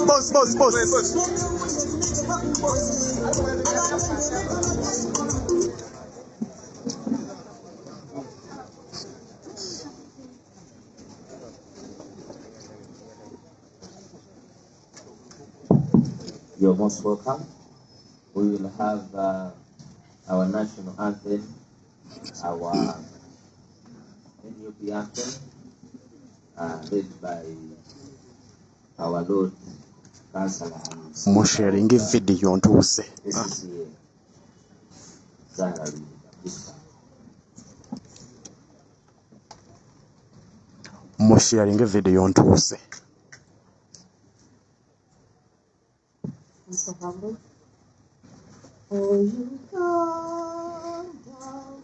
Boss. You're most welcome. We will have our national anthem, our NUP anthem, led by our Lord Councillor. Sharing a video on Tuesday. This is Zara. Sharing a video on Tuesday. So humble. Oh, you come down.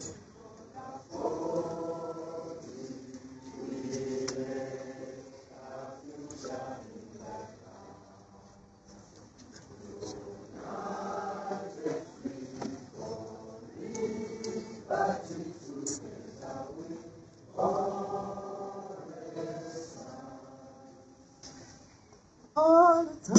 All the time.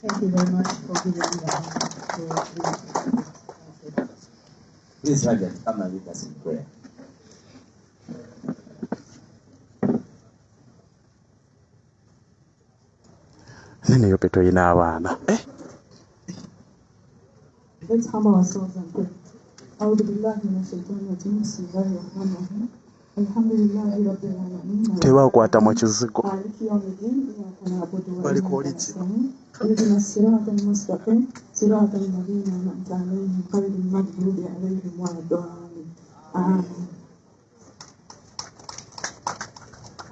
Thank you very much for giving me the honor to Please, Sergeant, come and lead us in prayer. Nene yo peto ina abana. Let's humble ourselves and pray. أعوذ بالله من الشيطان الرجيم بسم الله الرحمن الرحيم الحمد لله رب العالمين Tebakwata mu kizigo. مالك يوم الدين إياك نعبد وإياك نستعين اهدنا الصراط المستقيم صراط الذين أنعمت عليهم غير المغضوب عليهم ولا الضالين آمين.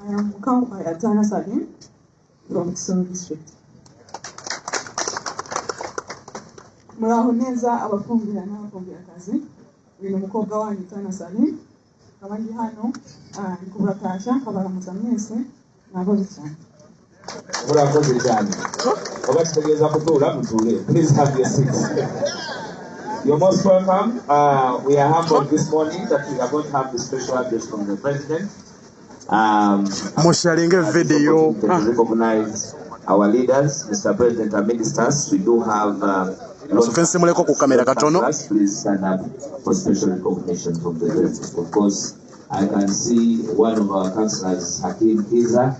I am Kavule again from Kunsonga district. Muraho neza abafumbira n'abafumbira kazi bino mukobwa wanyu Tana Salim abandi hano kubatasha kabaramuza mwese nakoze cyane. Murakoze cyane. Abategeza kutura muture. Please have your seats. You're most welcome. We are humbled this morning that we are going to have the special address from the president. Sharing a video. To recognize our leaders, Mr. President and ministers. We do have Please stand up for special recognition from the president. Of course, I can see one of our councillors, Hakim Kiza,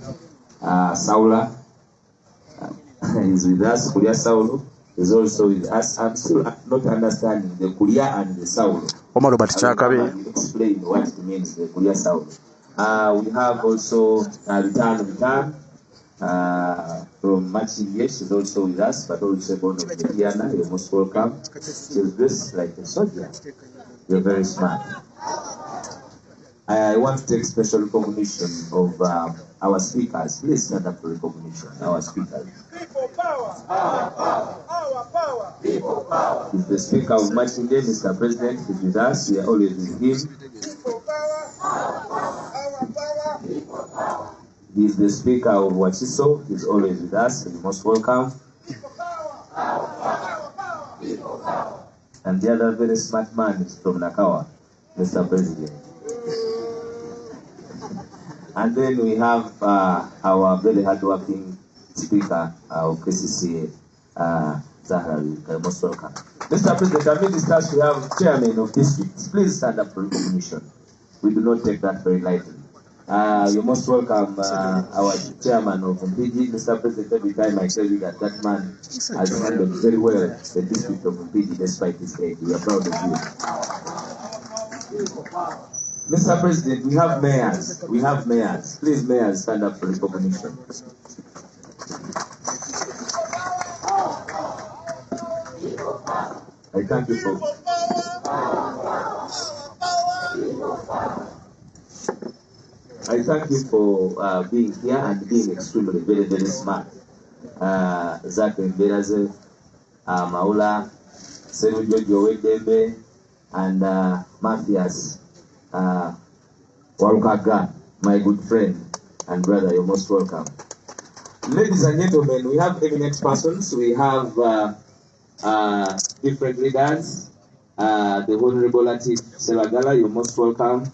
Saula, is with us. Kulia Saulo is also with us. I'm still not understanding the Kulia and the Saulo. Explain what it means, the Kulia Saulo. We have also Return from Machinye. She's also with us, but also born of Diana. You're most welcome. She's dressed like a soldier. You're very smart. I want to take special recognition of our speakers. Please stand up for recognition. Our speakers. People power. Our power. Our power. People power. He's the speaker of Machinye, Mr. President. He's with us. We are always with him. People power. Our power. Our power. People power. He's the speaker of Wachiso. He's always with us. You're most welcome. People power. Our power. Our power. People power. And the other very smart man is from Nakawa, Mr. President. And then we have our very hardworking speaker of KCCA, Zahra. You're most welcome. Mr. President, and ministers, we have chairman of districts. Please stand up for recognition. We do not take that very lightly. You're most welcome, our chairman of Mpigi. Mr. President, every time I tell you that that man has handled very well the district of Mpigi despite his age. We are proud of you. Mr. President, we have mayors. We have mayors. Please, mayors, stand up for recognition. I thank you for. I thank you for being here and being extremely very, very smart. Zach Mberaze, Maula, Serujo Wedembe, and Matthias Walukaga, my good friend and brother, you're most welcome. Ladies and gentlemen, we have eminent persons, we have different leaders. The Honorable Latif Selagala, you're most welcome.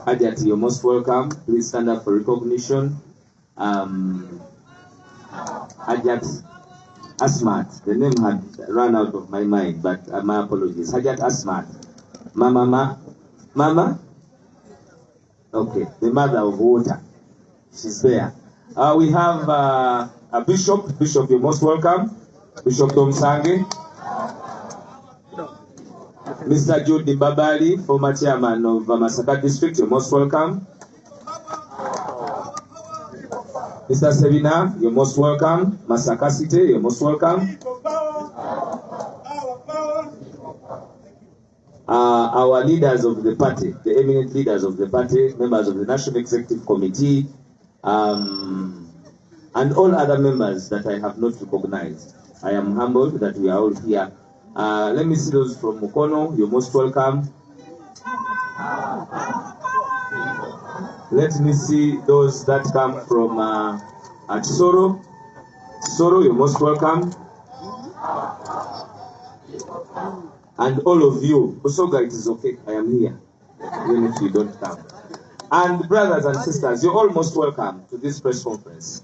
Ajati, you're most welcome. Please stand up for recognition. Ajat Asmat, the name had run out of my mind, but my apologies. Ajat Asmat. Mama? Okay, the mother of water. She's there. We have a bishop. Bishop, you're most welcome. Bishop Tomsange. Mr. Jude Babali, former chairman of Masaka District, you're most welcome. Mr. Sevina, you're most welcome. Masaka City, you're most welcome. Our leaders of the party, the eminent leaders of the party, members of the National Executive Committee, and all other members that I have not recognized. I am humbled that we are all here. Let me see those from Mukono, you're most welcome. Let me see those that come from Soro. Soro, you're most welcome. And all of you, Kunsonga, it is okay, I am here, even if you don't come. And brothers and sisters, you're all most welcome to this press conference.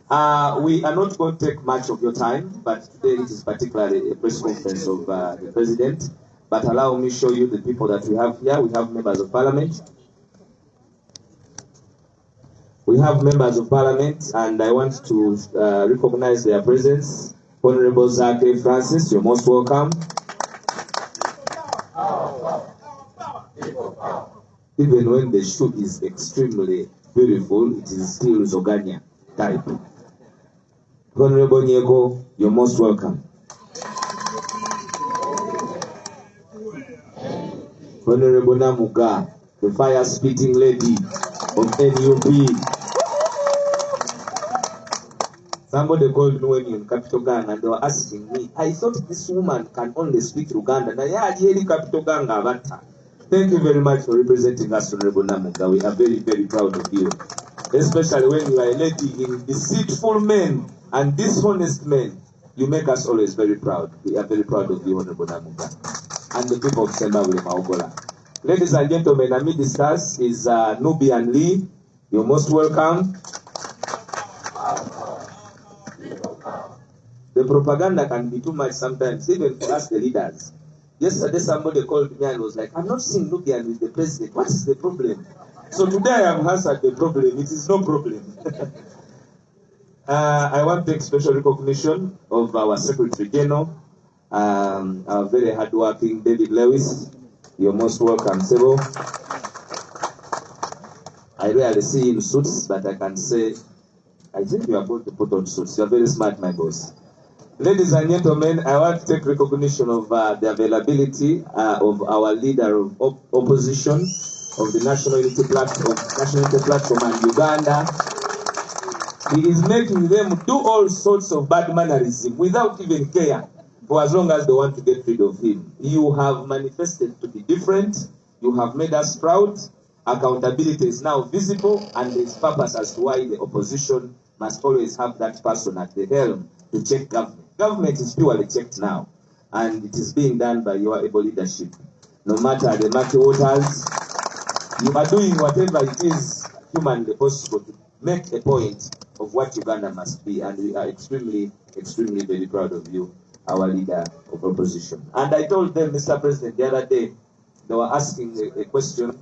We are not going to take much of your time, but today it is particularly a press conference of the President. But allow me to show you the people that we have here. We have members of Parliament. We have members of Parliament, and I want to recognize their presence. Honorable Zachary Francis, you're most welcome. Even when the shoe is extremely beautiful, it is still Zogania type. Honorable Nyeko, you're most welcome. Honorable Namuga, the fire-spitting lady of NUP. Somebody called me when in Capital Gang and they were asking me, I thought this woman can only speak Uganda. Capital Gang. Thank you very much for representing us, Honorable Namuga. We are very, very proud of you. Especially when you are a lady in deceitful men and dishonest men. You make us always very proud. We are very proud of you, Honorable Namuga. And the people of Zimbabwe, Maogola. Ladies and gentlemen, amid the stars is Nubian Lee. You're most welcome. The propaganda can be too much sometimes, even for us, the leaders. Yesterday, somebody called me and was like, I'm not seeing Nubian with the president. What is the problem? So today I have answered the problem. It is no problem. I want to take special recognition of our Secretary General, our very hardworking David Lewis. You're most welcome, Sebo. I rarely see in suits, but I can say, I think you are going to put on suits. You are very smart, my boss. Ladies and gentlemen, I want to take recognition of the availability of our leader of opposition of the National Unity Platform and Uganda. He is making them do all sorts of bad mannerism without even care, for as long as they want to get rid of him. You have manifested to be different. You have made us proud. Accountability is now visible, and there is purpose as to why the opposition must always have that person at the helm to check government. Government is purely checked now, and it is being done by your able leadership. No matter the murky waters, you are doing whatever it is humanly possible to make a point of what Uganda must be, and we are extremely, extremely very proud of you, our leader of opposition. And I told them, Mr. President, the other day, they were asking a question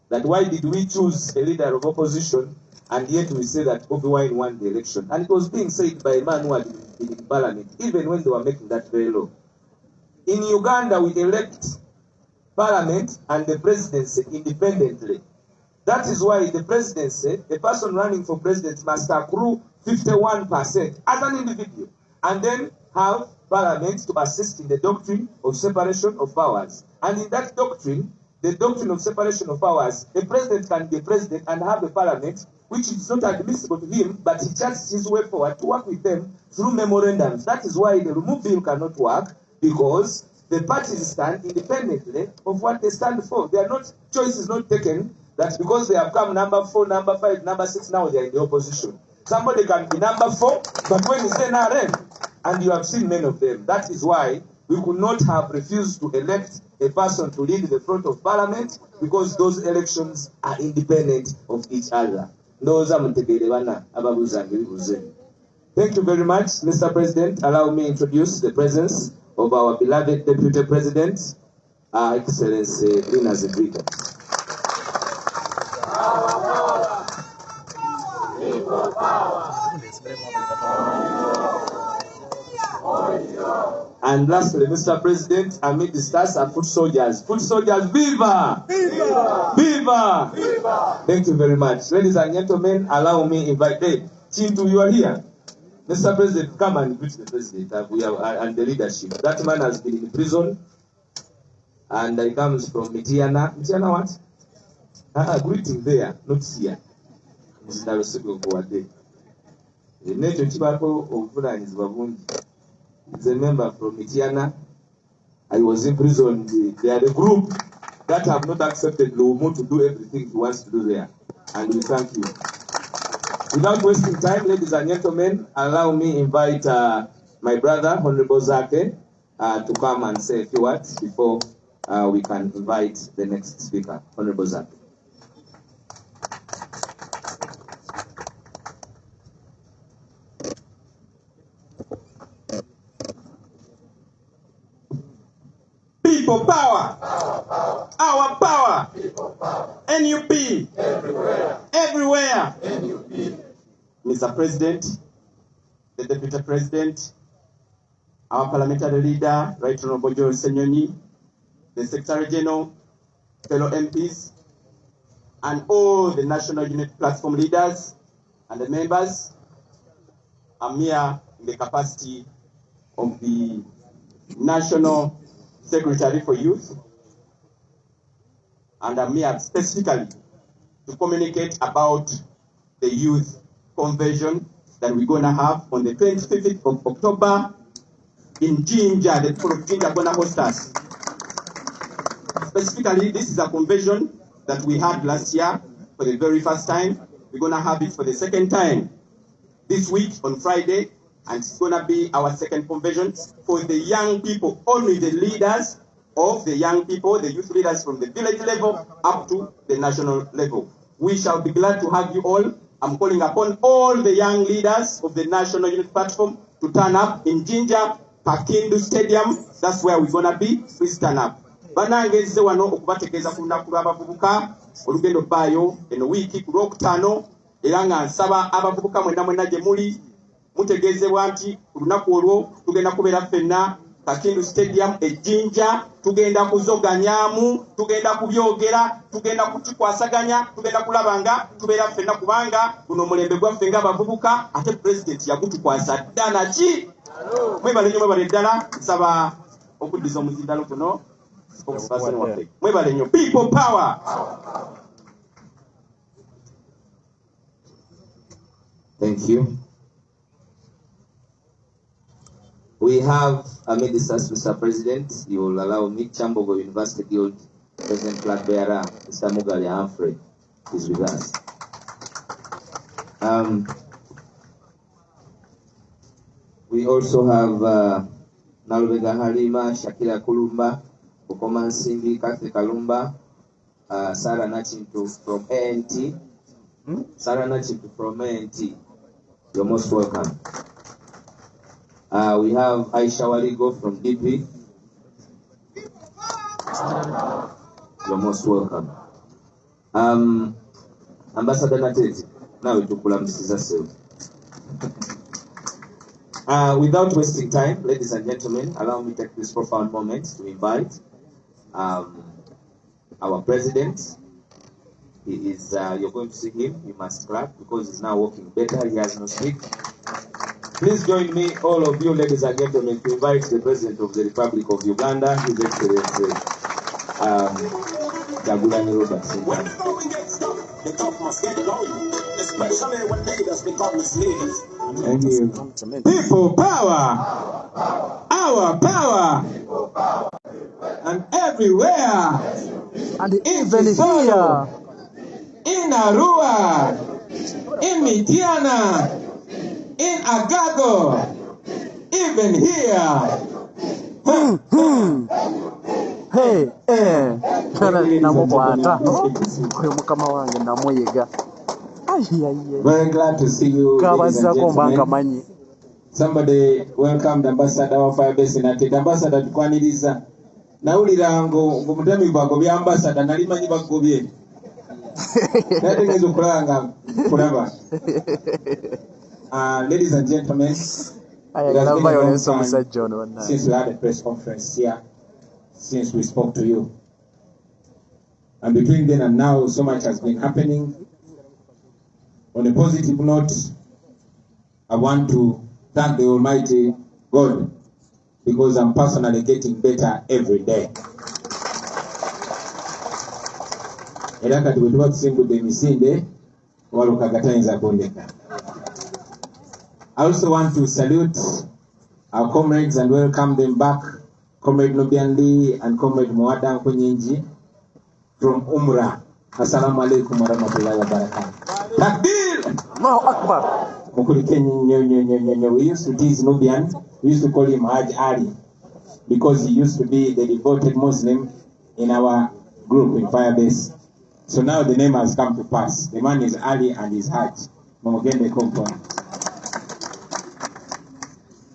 that why did we choose a leader of opposition and yet we say that Bobi Wine won the election. And it was being said by a man who had been in parliament, even when they were making that very law. In Uganda, we elect parliament and the presidency independently. That is why the presidency, the person running for president must accrue 51% as an individual, and then have parliament to assist in the doctrine of separation of powers. And in that doctrine, the doctrine of separation of powers, the president can be a president and have a parliament, which is not admissible to him, but he charts his way forward to work with them through memorandums. That is why the remove bill cannot work, because the parties stand independently of what they stand for. They are not, choice is not taken that because they have come number 4, number 5, number 6, now they are in the opposition. Somebody can be number 4, but when is NRM? And you have seen many of them. That is why we could not have refused to elect a person to lead the front of parliament, because those elections are independent of each other. Thank you very much, Mr. President. Allow me to introduce the presence of our beloved Deputy President, Excellency Lina Zedrika. And lastly, Mr. President, amid the stars are foot soldiers. Foot soldiers, viva! Viva! Viva! Viva! Thank you very much. Ladies and gentlemen, allow me to invite, hey, Chintu, you are here. Mr. President, come and greet the president and the leadership. That man has been in prison, and he comes from Mitiana. Mitiana what? Greeting there, not here. Mr. President, he's a member from Mitiana. I was in prison. They are the group that have not accepted Lumu to do everything he wants to do there. And we thank you. Without wasting time, ladies and gentlemen, allow me invite my brother, Honorable Zake, to come and say a few words before we can invite the next speaker. Honorable Zake. People power. Our power. NUP. Everywhere. Mr. President, the Deputy President, our parliamentary leader, Right Honorable John Senyoni, the Secretary General, fellow MPs, and all the National Unity Platform leaders and the members. I'm here in the capacity of the National Secretary for Youth, and I'm here specifically to communicate about the youth convention that we're going to have on the 25th of October in Jinja. The people of Jinja are going to host us. Specifically, this is a convention that we had last year for the very first time. We're going to have it for the second time this week on Friday, and it's going to be our second convention for the young people, only the leaders of the young people, the youth leaders from the village level up to the national level. We shall be glad to have you all. I'm calling upon all the young leaders of the National Unity Platform to turn up in Jinja, Pakindu Stadium. That's where we're going to be. Please turn up. Banangeze wano okubategeeza ku lunaku lw'abavubuka olugendo baayo eno wiiki ku Lwokutaano, era nga nsaba abavubuka mwenna gye muli mutegeezebwa nti ku lunaku olwo tugenda kubeera ffenna Pakindu Stadium ejjinja, tugenda kuzoganyaamu, tugenda kubyogera, tugenda kukikwasaganya, tugenda kulaba nga tubeera ffenna, kubanga guno omulembe gwaffe ng'abavubuka ate President yagutukwasa dda naki. Mwebale nnyo, mwebale ddala. Nsaba okuddiza omuzindalo guno. Mwebale nnyo. People power. Thank you. We have amid us, Mr. President, you will allow me, Chambogo University Guild President Flag Bearer, Mr. Mugali Humphrey, is with us. We also have Nalubega Halima, Shakira Kulumba, Okoma Nsimbi, Kathy Kalumba, Sarah Nachintu from ANT. Sarah Nachintu from ANT. You're most welcome. We have Aisha Waligo from DP. You're most welcome. Ambassador Natete, now to Mrs. Without wasting time, ladies and gentlemen, allow me to take this profound moment to invite our president. He is, you're going to see him, you must clap because he's now walking better, he has no stick. Please join me, all of you, ladies and gentlemen, to invite the President of the Republic of Uganda, His Excellency Kavule. When the going gets tough, the tough must get going, especially when leaders become misleaders. Thank you. People power, our power, and everywhere, And even here, in Arua, in Midiana, in Agago, even here. hey, namukwata oyo mukama wange namuyiga. Very glad to see you, ladies and gentlemen. Somebody welcomed Ambassador of Firebase United. Ambassador tukwaniriza. Nawulira ngo mutemi gwago bya ambassador nalimanyi bagobye. Natengezo kulanga kulaba. Ladies and gentlemen, since we had a press conference here, since we spoke to you, and between then and now, so much has been happening. On a positive note, I want to thank the Almighty God because I'm personally getting better every day. I also want to salute our comrades and welcome them back, Comrade Nobiandi and Comrade Mwada Nkunyenji from Umrah. Assalamu alaikum wa rahmatullahi wa barakatuh. Takbir! Allahu Akbar. We used to tease Nubian, we used to call him Haj Ali because he used to be the devoted Muslim in our group in Firebase. So now the name has come to pass. The man is Ali and is Haj.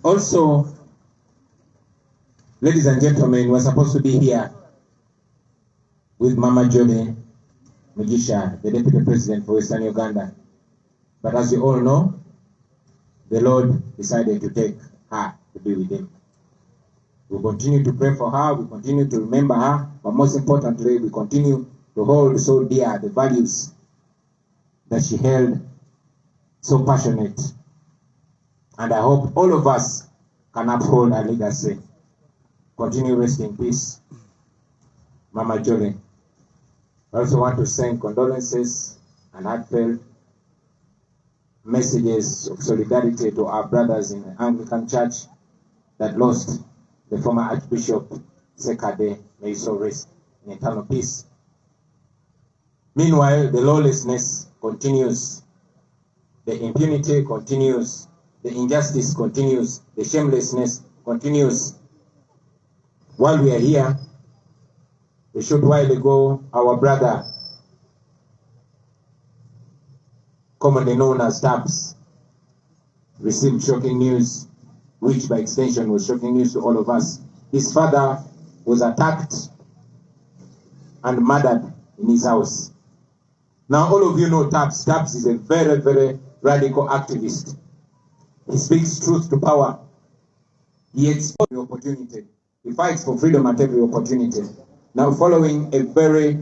Also, ladies and gentlemen, we're supposed to be here with Mama Jode Mugisha, the Deputy President for Western Uganda. But as you all know, the Lord decided to take her to be with him. We continue to pray for her, we continue to remember her, but most importantly, we continue to hold so dear the values that she held so passionate. And I hope all of us can uphold her legacy. Continue rest in peace, Mama Jolene. I also want to send condolences and heartfelt messages of solidarity to our brothers in the Anglican Church that lost the former Archbishop Sekade. May he so rest in eternal peace. Meanwhile, the lawlessness continues, the impunity continues, the injustice continues, the shamelessness continues. While we are here, a short while ago, our brother, commonly known as Taps, received shocking news, which by extension was shocking news to all of us. His father was attacked and murdered in his house. Now all of you know Taps. Taps is a very, very radical activist. He speaks truth to power. He exposes the opportunity. He fights for freedom at every opportunity. Now following a very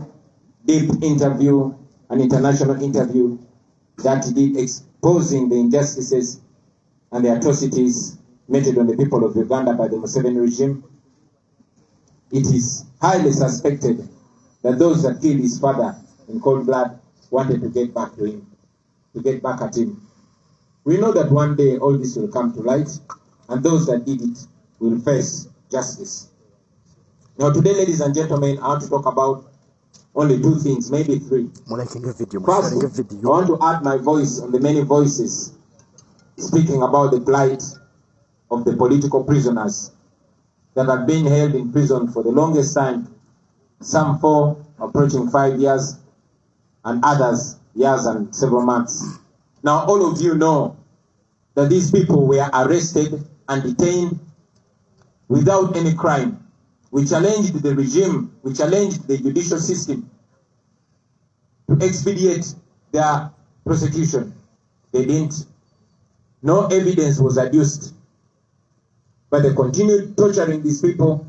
deep interview, an international interview that he did exposing the injustices and the atrocities meted on the people of Uganda by the Museveni regime, it is highly suspected that those that killed his father in cold blood wanted to get back to him, to get back at him. We know that one day all this will come to light, and those that did it will face justice. Now today, ladies and gentlemen, I want to talk about only two things, maybe three. First, I want to add my voice on the many voices speaking about the plight of the political prisoners that have been held in prison for the longest time, some 4, approaching 5 years, and others years and several months. Now all of you know that these people were arrested and detained without any crime. We challenged the regime, we challenged the judicial system to expedite their prosecution. They didn't. No evidence was adduced. But they continued torturing these people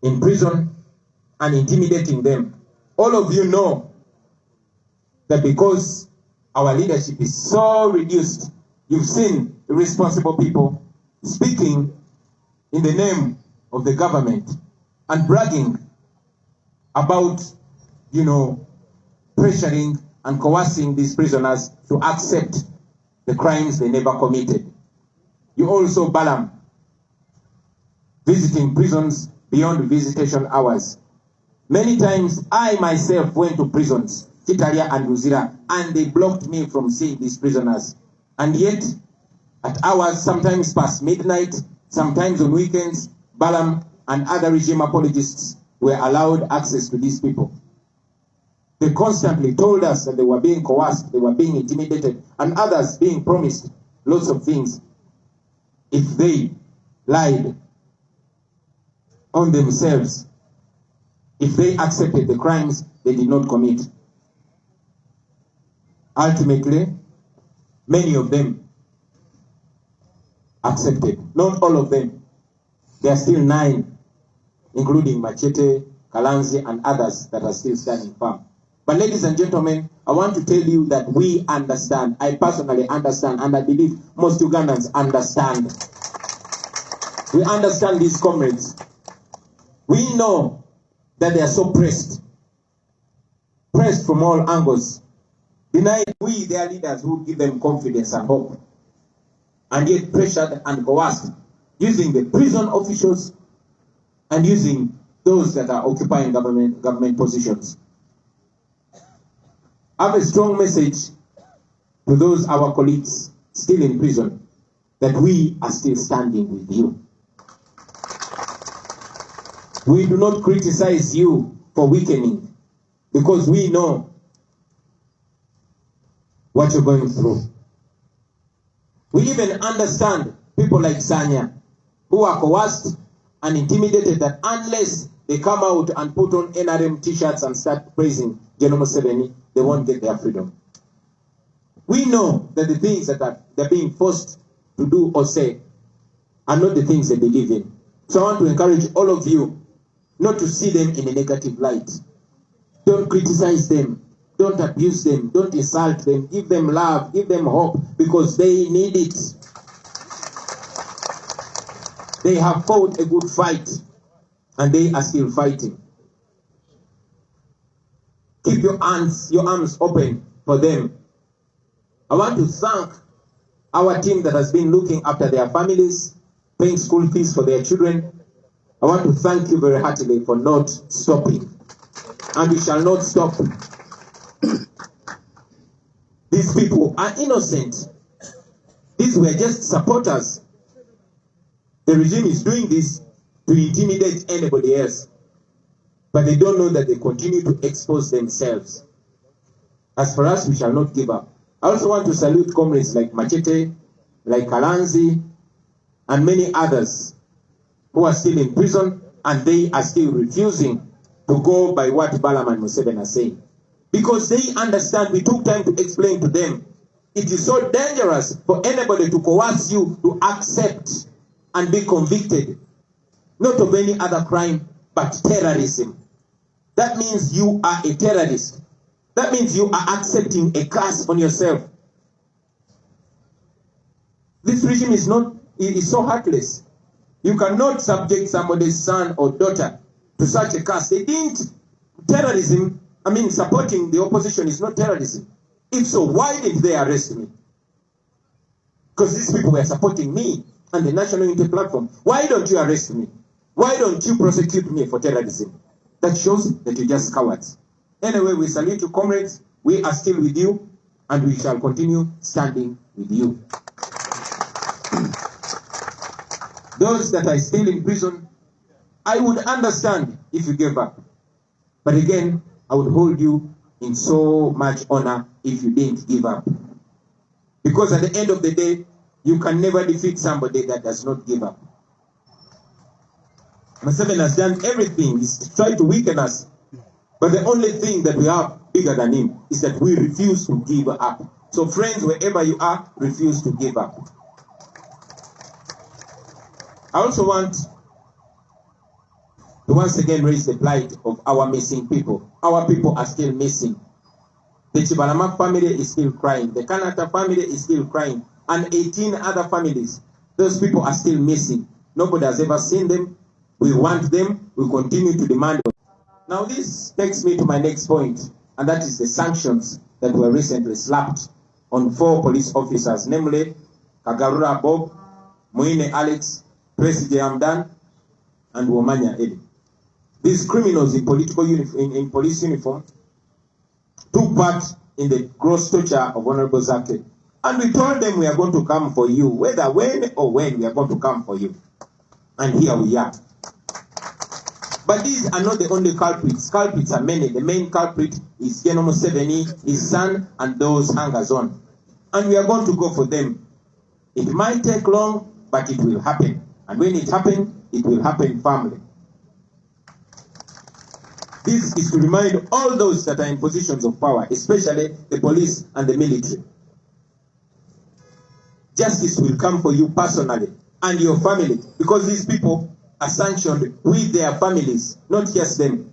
in prison and intimidating them. All of you know that because our leadership is so reduced, you've seen irresponsible people speaking in the name of the government and bragging about, pressuring and coercing these prisoners to accept the crimes they never committed. You also Balaam, visiting prisons beyond visitation hours. Many times I myself went to prisons, Kitalia and Luzira, and they blocked me from seeing these prisoners. And yet, at hours, sometimes past midnight, sometimes on weekends, Balaam and other regime apologists were allowed access to these people. They constantly told us that they were being coerced, they were being intimidated, and others being promised lots of things if they lied on themselves, if they accepted the crimes they did not commit. Ultimately, many of them accepted. Not all of them. There are still 9, including Machete, Kalanzi, and others that are still standing firm. But ladies and gentlemen, I want to tell you that we understand. I personally understand, and I believe most Ugandans understand. We understand these comrades. We know that they are so pressed from all angles, denied we, their leaders, who give them confidence and hope, and yet pressured and coerced, using the prison officials and using those that are occupying government positions. I have a strong message to those our colleagues still in prison, that we are still standing with you. We do not criticize you for weakening, because we know what you're going through. We even understand people like Sanya, who are coerced and intimidated, that unless they come out and put on NRM t-shirts and start praising General Museveni, they won't get their freedom. We know that the things that they're being forced to do or say are not the things they believe in. So I want to encourage all of you not to see them in a negative light. Don't criticize them. Don't abuse them. Don't insult them. Give them love. Give them hope, because they need it. They have fought a good fight, and they are still fighting. Keep your arms open for them. I want to thank our team that has been looking after their families, paying school fees for their children. I want to thank you very heartily for not stopping. And we shall not stop. These people are innocent. These were just supporters. The regime is doing this to intimidate anybody else. But they don't know that they continue to expose themselves. As for us, we shall not give up. I also want to salute comrades like Machete, like Kalanzi, and many others who are still in prison, and they are still refusing to go by what Balaam and Museveni are saying. Because they understand, we took time to explain to them, it is so dangerous for anybody to coerce you to accept and be convicted, not of any other crime, but terrorism. That means you are a terrorist. That means you are accepting a curse on yourself. This regime is so heartless. You cannot subject somebody's son or daughter to such a curse. They didn't. Terrorism, supporting the opposition is not terrorism. If so, why did they arrest me? Because these people were supporting me and the National Unity Platform. Why don't you arrest me? Why don't you prosecute me for terrorism? That shows that you're just cowards. Anyway, we salute you, comrades. We are still with you, and we shall continue standing with you. Those that are still in prison, I would understand if you gave up. But again, I would hold you in so much honor if you didn't give up. Because at the end of the day, you can never defeat somebody that does not give up. Museveni has done everything. He's tried to weaken us. But the only thing that we have bigger than him, is that we refuse to give up. So friends, wherever you are, refuse to give up. I also want to once again raise the plight of our missing people. Our people are still missing. The Chibalama family is still crying. The Kanata family is still crying. And 18 other families. Those people are still missing. Nobody has ever seen them. We want them. We continue to demand them. Now this takes me to my next point, and that is the sanctions that were recently slapped on 4 police officers, namely Kagarura Bob, Muine Alex, President Amdan, and Womanya Eddie. These criminals in in police uniform took part in the gross torture of Honorable Zake. And we told them we are going to come for you, whether when or when we are going to come for you. And here we are. But these are not the only culprits. Culprits are many. The main culprit is Genomo Seveni, his son, and those hangers on. And we are going to go for them. It might take long, but it will happen. And when it happens, it will happen firmly. This is to remind all those that are in positions of power, especially the police and the military. Justice will come for you personally and your family, because these people are sanctioned with their families, not just them.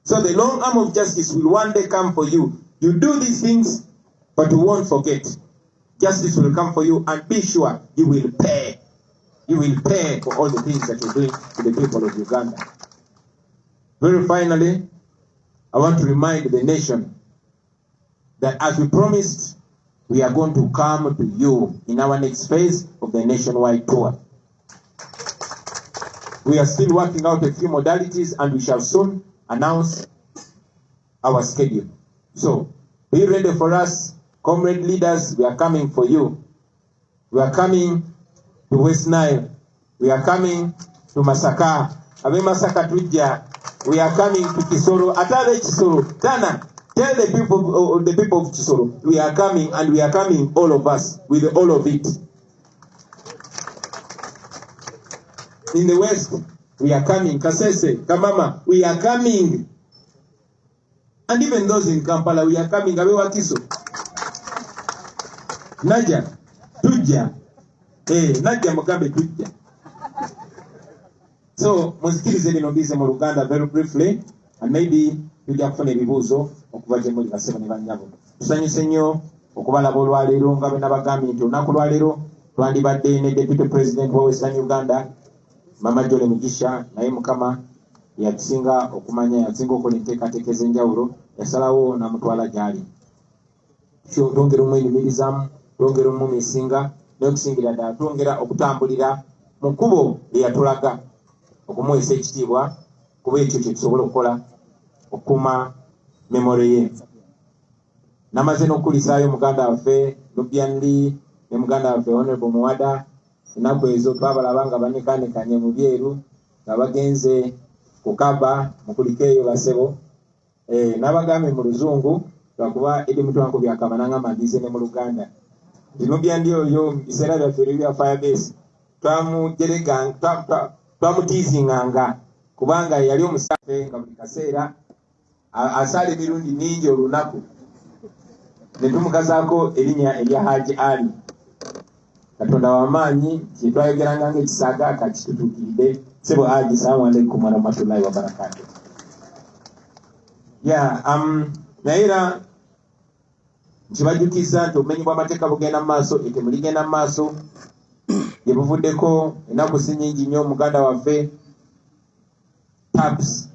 So the long arm of justice will one day come for you. You do these things, but you won't forget. Justice will come for you, and be sure you will pay. You will pay for all the things that you're doing to the people of Uganda. Very finally, I want to remind the nation that as we promised, we are going to come to you in our next phase of the nationwide tour. We are still working out a few modalities, and we shall soon announce our schedule. So, be ready for us, comrade leaders. We are coming for you. We are coming to West Nile. We are coming to Masaka. Abe Masaka Tujja. We are coming to Kisoro. Atale Kisoro. Tana, tell the people of Kisoro, we are coming, and we are coming, all of us, with all of it. In the West, we are coming. Kasese, Kamama, we are coming. And even those in Kampala, we are coming. Abewa Kiso. Naja, Tujja. Naja Mugambe Tujja. So, musikirize bino mbize mu Luganda very briefly, and maybe tujja kufuna ebibuuzo okuva gye muli basebo ne bannyabo. Tusanyuse nnyo okubalaba olwaleero nga bwe nabagambye nti olunaku lwaleero twandibadde ne Deputy President wa Western Uganda, Mama Jole Mugisha, naye Mukama yakisinga okumanya, yakisinga okukola enteekateeka ez'enjawulo, yasalawo n'amutwala gy'ali. Twongera omwenyumirizamu, twongera omumumisinga, n'okusingira ddala twongera okutambulira mu kkubo lye yatulaga, okumuweesa ekitiibwa, kuba ekyo kye tusobola okukola okukuuma memore ye. Namaze n'okukulisaayo muganda waffe Lubyandi ne muganda waffe Honorable Muwada, ennaku ezo twabalaba nga banekaanekanye mu byeru nga bagenze ku Kaba mu kuliko eyo basebo. N'abagambye mu Luzungu lwakuba edi mutwanku byakamana mandize ne mu Luganda. Lubyandi oyo mu biseera byaffe ebya Firebase twamutiizinganga kubanga yali omusafe nga buli kaseera asala emirundi mingi olunaku. Ne tumukazaako erinnya erya Haji Ali. Katonda w'amaanyi kye twayogeranga ng'ekisaaga kakitutuukiridde. Sebo Haji, salaamu alaikum wa rahmatullahi wa barakatuh. Naye era nkibajukiza nti obumenyi bw'amateeka bugenda mu maaso, ettemu ligenda mu maaso. Gye buvuddeko ennaku si nnyingi nnyo muganda waffe Tabs,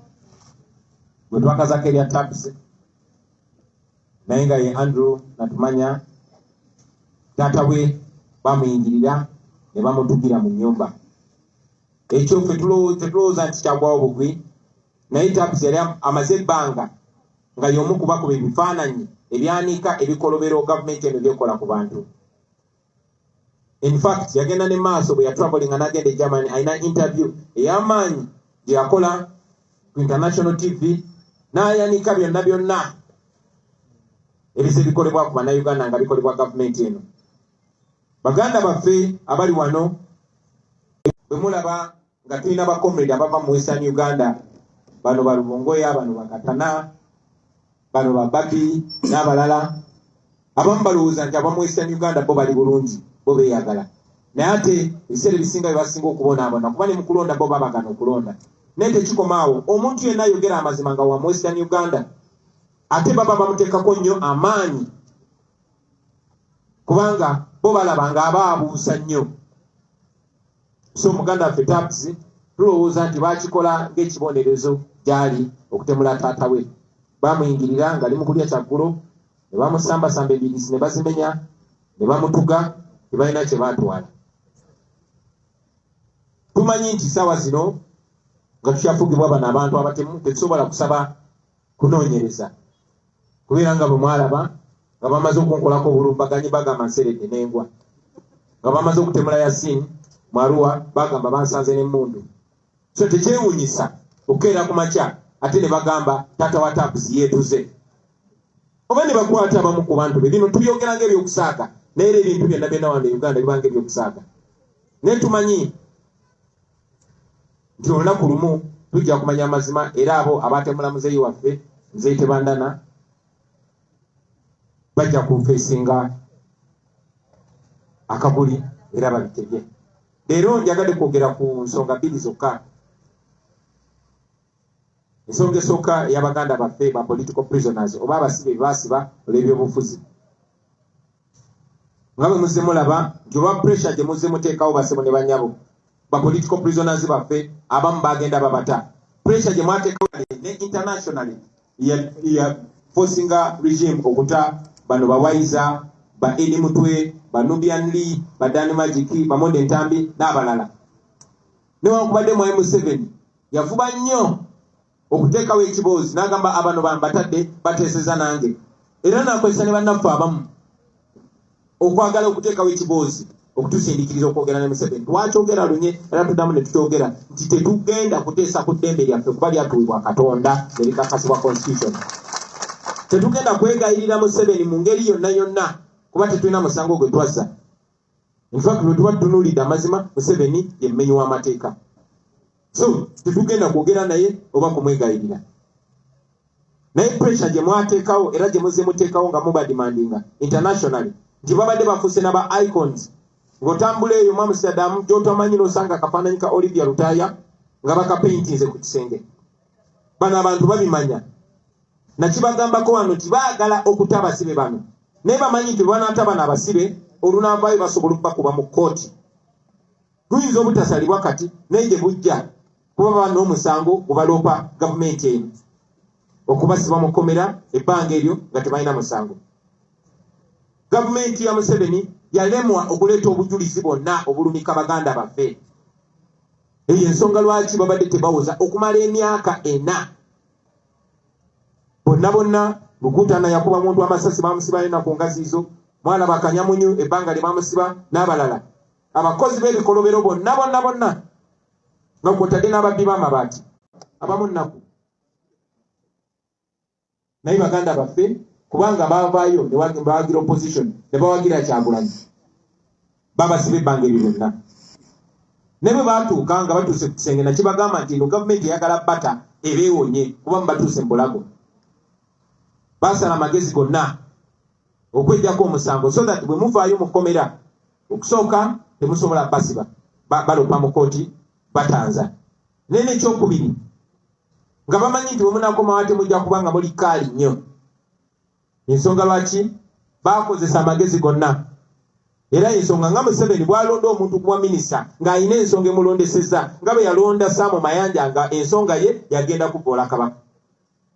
bwe twakazaako erya Tabs, naye nga ye Andrew Natumanya, taata we bamuyingirira ne bamutugira mu nnyumba. Ekyo ffe tulowooza nti kyagwawo bugwi, naye Tabs yali amaze ebbanga nga y'omu kubakuba ebifaananyi ebyanika ebikolobero gavumenti eno byekola ku bantu. In fact, yagenda ne maaso bwe yatravelinga n'agenda e Germany, alina interview ey'amaanyi gye yakola ku International TV, n'ayanika byonna ebise bikolebwa ku bannayuganda nga bikolebwa gavumenti eno. Baganda baffe abali wano, bwe mulaba nga tulina bakomrade abava mu Western Uganda, bano Balubongoya, bano Bakatana, bano bababi n'abalala abamu balowooza nti abamu Western Uganda bo bali bulungi bo beeyagala naye ate ebiseera ebisinga bye basinga okubonaabona kuba ne mu kulonda bo babagana okulonda naye tekikomaawo omuntu yenna ayogera amazima nga wa mu Western Uganda ate baba bamuteekako nnyo amaanyi kubanga bo balaba nga abaabuusa nnyo so Muganda waffe Taps tulowooza nti bakikola ng'ekibonerezo gyali okutemula taata we bamuyingirira ng'ali mu kulya kyaggulo ne bamusambasamba ebirisi ne bazimenya ne bamutuga ne balina kye baatwala tumanyi nti ssaawa zino nga tukyafugibwa bano abantu abatemu tetusobola kusaba kunoonyereza kubeera nga bwe mwalaba nga bamaze okunkolako obulumbaganyi bagamba nseredde n'engwa nga bamaze okutemula Yasin Mwaruwa bagamba bansanze n'emmundu so tekyewuunyisa okukeera ku makya ate ne bagamba taata wa Taps yeetuze oba ne bakwata abamu ku bantu be bino tubyogera ng'ebyokusaaga naye era ebintu byonna byonna wano e Uganda bibanga ebyokusaaga naye tumanyi nti olunaku lumu tujja kumanya amazima era abo abaatemula muzeeyi waffe Muzeeyi Tebandana bajja kufeesinga akabuli era babitebye leero njagadde kwogera ku nsonga bbiri zokka ensonga esooka ey'Abaganda baffe ba political prisoners oba abasibe basiba olw'ebyobufuzi nga bwe muzze mulaba nti olwa pressure gye muzze muteekawo basebo ne banyabo ba political prisoners baffe abamu bagenda babata pressure gye mwateekawo ne internationally ya forcinga regime okuta bano bawaiza ba Edi Mutwe ba Nubian Lee ba Dani Magic ba Monde Ntambi n'abalala newankubadde mu M7 yavuba nnyo okuteekawo ekiboozi n'agamba abano bambatadde bateeseza nange era nakozesa ne bannaffe abamu okwagala okuteekawo ekiboozi okutusindikiriza okwogera ne M7 twakyogera lunye era tuddamu ne tukyogera nti tetugenda kuteesa ku ddembe lyaffe kuba lyatuwibwa Katonda ne likakasibwa constitution tetugenda kwegayirira Museveni mu ngeri yonna yonna kuba tetulina musango gwe twazza infact bwe tuba tutunuulidde amazima Museveni ye mmenyi w'amateeka so tetugenda kwogera naye oba kumwegayirira naye pressure gye mwateekawo era gye muzze muteekawo nga mubadimandinga internationally nti babadde bafuuse n'aba icons ng'otambula eyo Amsterdam gy'otamanyi n'osanga akafaananyi ka Olivia Lutaaya nga bakapaintinze ku kisenge bano abantu babimanya nakibagambako wano nti baagala okuta abasibe bano naye bamanyi nti bwebanaata bano abasibe olunaavaayo basobola okubakuba mu kkooti luyinza obutasalibwa kati naye gye bujja kuba baba n'omusango gubaloopa gavumenti eno okubasiba mu kkomera ebbanga eryo nga tebalina musango gavumenti ya Museveni yalemwa okuleeta obujulizi bwonna obulumika baganda baffe eyo ensonga lwaki babadde tebawoza okumala emyaka 4 bonna Lukutana yakuba muntu amasasi bamusiba yena ku ngazi izo mwana bakanyamunyu ebbanga lye bamusiba n'abalala abakozi b'ebikolobero bonna ng'okwotadde n'ababbi b'amabaati abamu nnaku naye baganda baffe kubanga baavaayo ne bawagira opposition ne bawagira Kyagulanyi babasiba ebbanga ebyo byonna ne bwe baatuuka nga batuuse ku kisenge nakibagamba nti eno gavumenti eyagala bata ebeewonye kuba mubatuuse mu bulago basala amagezi gonna okwejjako omusango so that bwe muvaayo mu kkomera okusooka temusobola basiba balopa mu kooti batanza naye n'ekyokubiri nga bamanyi nti bwe munaakomawo ate mujja kuba nga muli kaali nnyo ensonga lwaki bakozesa amagezi gonna era ensonga nga Museveni bw'alonda omuntu kuba minisita ng'alina ensonga emulondeseza nga bwe yalonda Saamu Mayanja nga ensonga ye yagenda kuboola Kabaka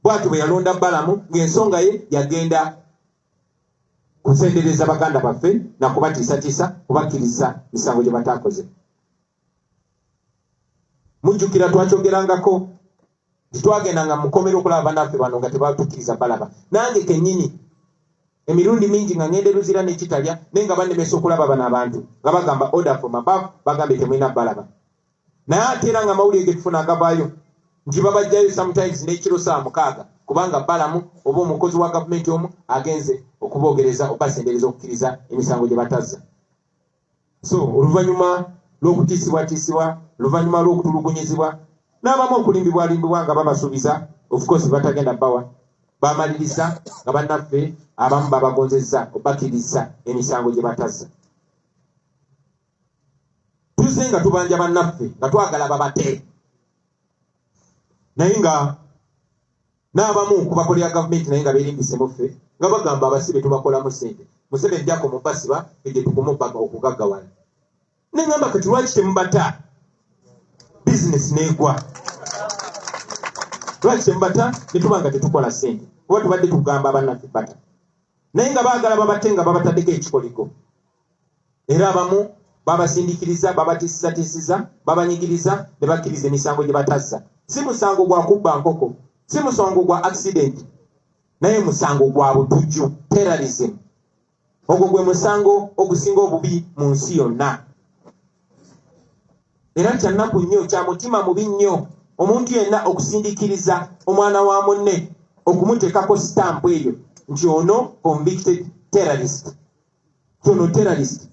bw'atyo bwe yalonda Balamu ng'ensonga ye yagenda kusendereza baganda baffe na kubatiisatiisa kubakkiriza misango gye bataakoze mujjukira twakyogerangako titwagendanga mu kkomera okulaba bannaffe bano nga tebatukkiriza balaba nange kennyini emirundi mingi nga ngende luzira n'ekitalya naye nga bannemesa okulaba bano abantu nga bagamba order from above bagambe temulina balaba naye ate era nga mawulire ge tufuna agavaayo nti babajjayo sometimes n'ekiro 6 kubanga Balamu oba omukozi wa gavumenti omu agenze okuboogereza obasendereza okukkiriza emisango gye batazza so oluvannyuma lw'okutiisibwatiisibwa oluvannyuma lw'okutulugunyizibwa n'abamu okulimbibwalimbibwa nga babasuubiza of course batagenda bawa bamaliriza nga bannaffe abamu babagonzezza obakiriza emisango gye batazza. Tuzze nga tubanja bannaffe nga twagala babate, naye nga n'abamu ku bakolera gavumenti naye nga beerimbise muffe nga bagamba abasibe tubakolamu ssente. Museveni jako mu Basiba egye tukumubbaga okugaggawala. Ne ngamba kati lwaki temubata bizinesi n'egwa? Lwaki temubata ne tuba nga tetukola ssente? Kuba tubadde tugamba bannaffe bata. Naye nga baagala babate nga babataddeko ekikoliko. Era abamu babasindikiriza, babatisizatiisiza, babanyigiriza ne bakkiriza emisango gye batazza. Si musango gwa kubba nkoko, si musango gwa accident, naye musango gwa butujju, terrorism. Ogwo gwe musango ogusinga obubi mu nsi yonna. Era kya nnaku nnyo, kya mutima mubi nnyo omuntu yenna okusindikiriza omwana wa munne, okumuteekako sitampu eyo nti ono convicted terrorist. Ono terrorist.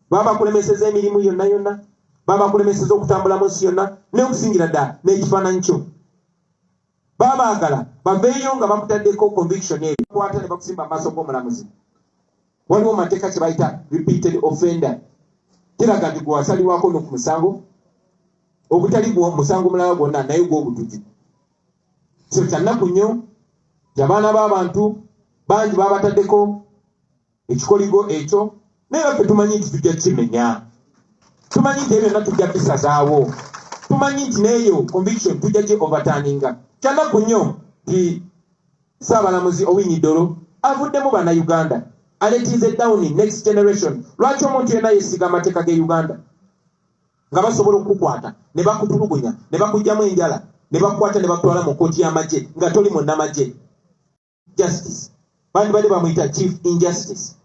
Baba bakulemeseza emirimu yonna yonna, baba bakulemeseza okutambula mu nsi yonna, n'okusingira ddala n'ekifaananyi kyo. Baba baagala baveeyo nga bakutaddeko conviction eyo, kwata ne bakusimba amaaso g'omulamuzi. Waliwo mateeka kye bayita repeated offender. Kiraga nti gwe wasalirwako no ku musango ogutali musango mulala gwonna, naye gw'obutujju. So kya nnaku nnyo, abaana b'abantu bangi babataddeko ekikoligo ekyo, naye baffe tumanyi nti tujja kimenya. Tumanyi nti ebyo byonna tujja bisazaawo. Tumanyi nti n'eyo conviction tujja gye overturninga. Kya nnaku nnyo nti Ssaabalamuzi Owiny Dollo avuddemu bannayuganda, aletiize down next generation. Lwaki omuntu yenna yeesiga amateeka g'e Uganda nga basobola okukukwata ne bakutulugunya ne bakugyamu enjala ne bakukwata ne bakutwala mu kkooti y'amagye nga toli munnamagye? Justice. Bandi bali bamuyita chief injustice.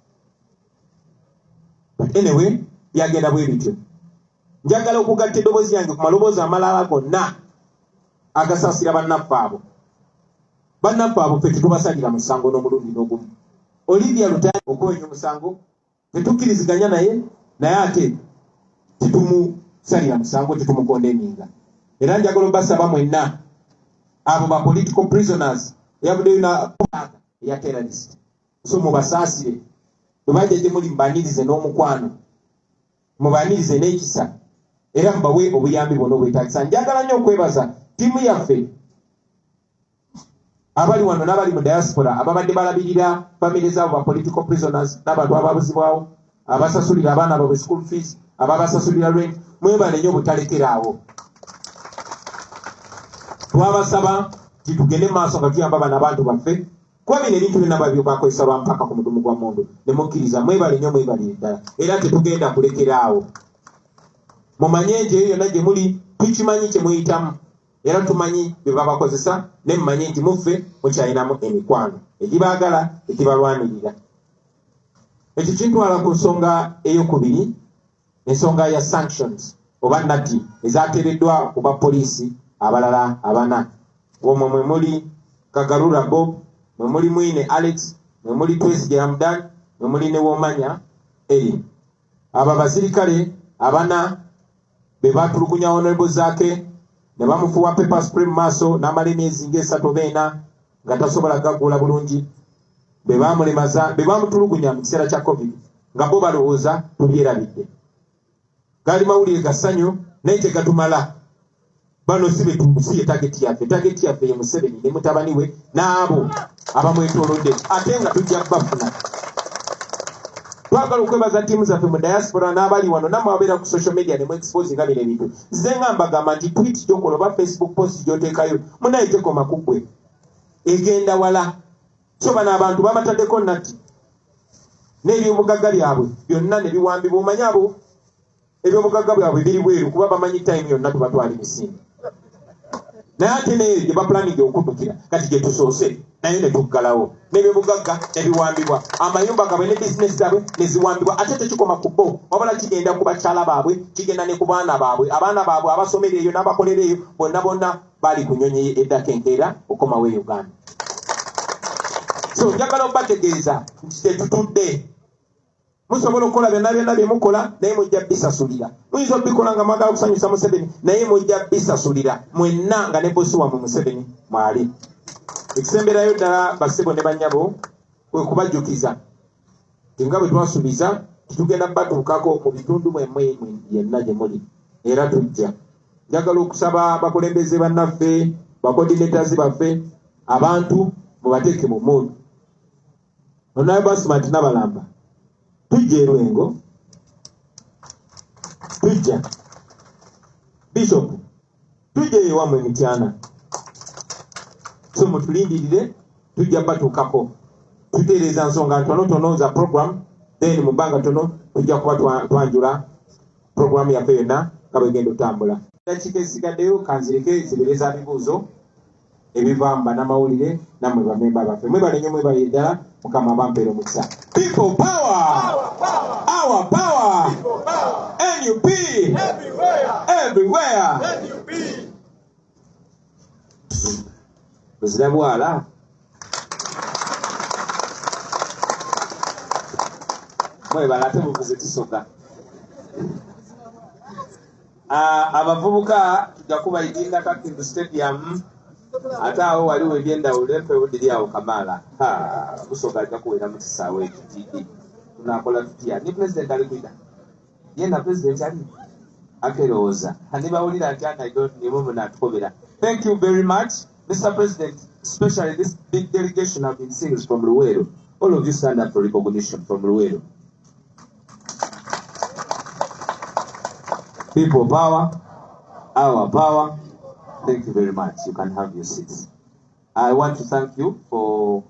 But anyway, byagenda bwe bityo. Njagala okugatta eddoboozi yange ku maloboozi amalala gonna agasaasira bannaffe abo. Bannaffe abo ffe tetubasalira musango n'omulundi n'ogumu. Olivia Lutaaya okwenya omusango tetukkiriziganya naye ate tetumusalira musango, tetumukondeminga. Era njagala obasaba mwenna abo ba political prisoners eyavuddeyo na ya terrorist, so mubasaasire. Bwe bajja gye muli mubaanirize n'omukwano, mubaanirize n'ekisa, era mubawe obuyambi bwonna obwetaagisa. Njagala nnyo okwebaza ttiimu yaffe abali wano n'abali mu diaspora ababadde balabirira family z'abo ba political prisoners n'abantu ababuzibwawo, abasasulira abaana baabwe school fees, ababasasulira rent. Mwebale nnyo obutalekeraawo. Twabasaba nti tugende mu maaso nga tuyamba bano abantu baffe. Kuba bino ebintu byonna babyo bakozesa lwampaka ku mudumu gwa mundu, ne mukkiriza. Mwebale nnyo, mwebalire ddala, era tetugenda kulekeraawo. Mumanye nti eyo yonna gye muli tukimanyi kye muyitamu, era tumanyi bye babakozesa, ne mumanye nti muffe mukyalinamu emikwano egibaagala, egibalwanirira. Ekyo kintwala ku nsonga ey'okubiri, ensonga ya sanctions oba nati ezateereddwa ku bapoliisi abalala abana. Omwo mwe muli Kagarura Bob, mwe muli Mwine Alex, mwe muli Twesi Hamdan, mwe muli ne Womanya Eri. Aba basirikale abana be batulugunya Honorable Zake ne bamufuwa pepper spray mu maaso n'amala emyezi ng'esatu oba ena nga tasobola gaggula bulungi. Be bamulemaza, be bamutulugunya mu kiseera kya COVID nga bo balowooza tubyerabidde. Gaali mawulire ga ssanyu naye tegatumala. Bano si ye tageti yaffe. Tageti yaffe ye Museveni ne mutabani we n'abo abamwetoolodde, ate nga tujja bafuna. Twagala okwebaza ttiimu zaffe mu diaspora n'abali wano nammwe ababeera ku social media ne mu expose nga bino ebintu. Nze nga mbagamba nti tweet gy'okola oba Facebook post gy'oteekayo munaye tekoma ku ggwe, egenda wala. So bano abantu babataddeko natti n'ebyobugagga byabwe byonna ne biwambibwa. Omanyi abo ebyobugagga byabwe biri bweru kuba bamanyi time yonna tubatwala emisinde. Naye ate neyo gye bapulaninga okuddukira kati gye tusoose naye ne tuggalawo. N'ebyobugagga ne biwambibwa, amayumba gaabwe ne bizinesi zaabwe ne ziwambibwa. Ate tekikoma ku bo, wabula kigenda ku bakyala baabwe, kigenda ne ku baana baabwe. Abaana baabwe abasomera eyo n'abakolera eyo bonna bonna bali ku nnyonyi eddako enkeera okukomawo e Uganda. So njagala okubategeeza nti tetutudde. Musobola okukola byonna byonna bye mukola naye mujja bisasulira. Muyinza okubikola nga mwagala kusanyusa Museveni naye mujja bisasulira mwenna nga ne bosi wammwe Museveni mwali. ekisemberayo ddala Basibe ne bannyabo kwe kubajjukiza nga bwe twasuubiza tugenda batuukako mu bitundu mwemmwe yenna gye muli era tujja. Njagala okusaba bakulembeze bannaffe bakoordinators baffe abantu mubateeke mu mood. Onayo basima tinabalamba tujja Erwengo, tujja Bishop, tujja ewammwe Mityana. So mutulindirire tujja batuukako tutereeza nsonga ntonotono za program, then mu bbanga tono tujja kuba twanjula program yaffe yonna nga bwegenda otambula. Dakiika ezisigaddeyo kanzireke zibereza bibuuzo ebiva mu bannamawulire nammwe bamemba baffe. Mwebale nnyo mwebale ddala, Mukama bampeera omukisa. People power! Our power! NUP! Everywhere! Buzira bwala. Mwebale ate muvuze tusoka. Abavubuka tujja kubayitira Kakindu Stadium. Ate awo waliwo ebyendawulo empewo diri awo Kamala. Busoga ajja kuwera mu kisaawe ekitidi. Tunakola tutya? Ni president ali kwita. Yena president ali. Akerowooza. Nibawulira nti anaido nimwe munatukobera. Thank you very much, Mr. President. Especially this big delegation I've been seeing is from Luweero. All of you stand up for recognition from Luweero. People power, our power. Thank you very much. You can have your seats. I want to thank you for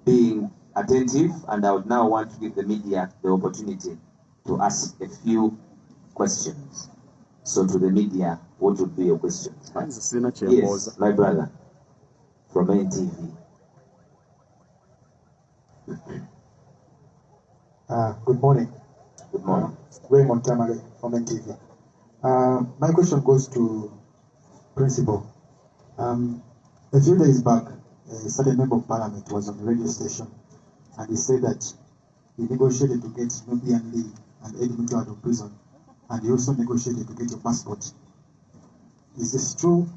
being attentive, and I would now want to give the media the opportunity to ask a few questions. So to the media, what would be your questions? Yes, my brother from NTV. Good morning. Good morning. Raymond Tamale from NTV. My question goes to Principal. A few days back, a certain member of parliament was on the radio station and he said that he negotiated to get Nubian Lee and Eddie Mutu out of prison, and he also negotiated to get your passport. Is this true?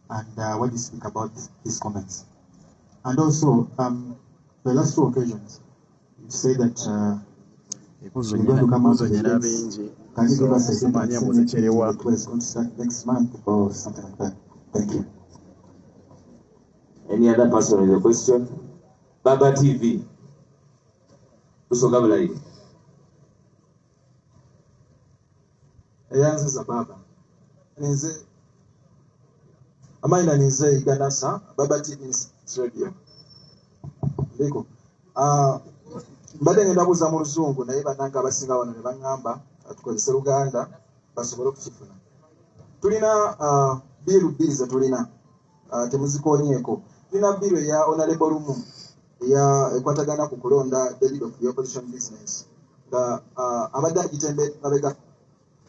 And what do you speak about his comments? And also, the last two occasions, you say that you're going to come out with the dates. Can you give us a date and say it was going to start next month or something like that? Thank you. Any other person with a question? Baba TV. Kusogabulai. Eyanziza baba. Nize amaina nize iganasa Baba TV radio. Ndiko. Mbadde ngenda kuza mu Luzungu naye bannange abasinga wano ne baŋŋamba tukozese Luganda basobole okukifuna. Tulina biiru bbiri ze tulina temuzikoonyeeko. Tulina biiru eya Honorable Lumu ekwatagana ku kulonda David of the Opposition Business nga abadde agitembe mabega.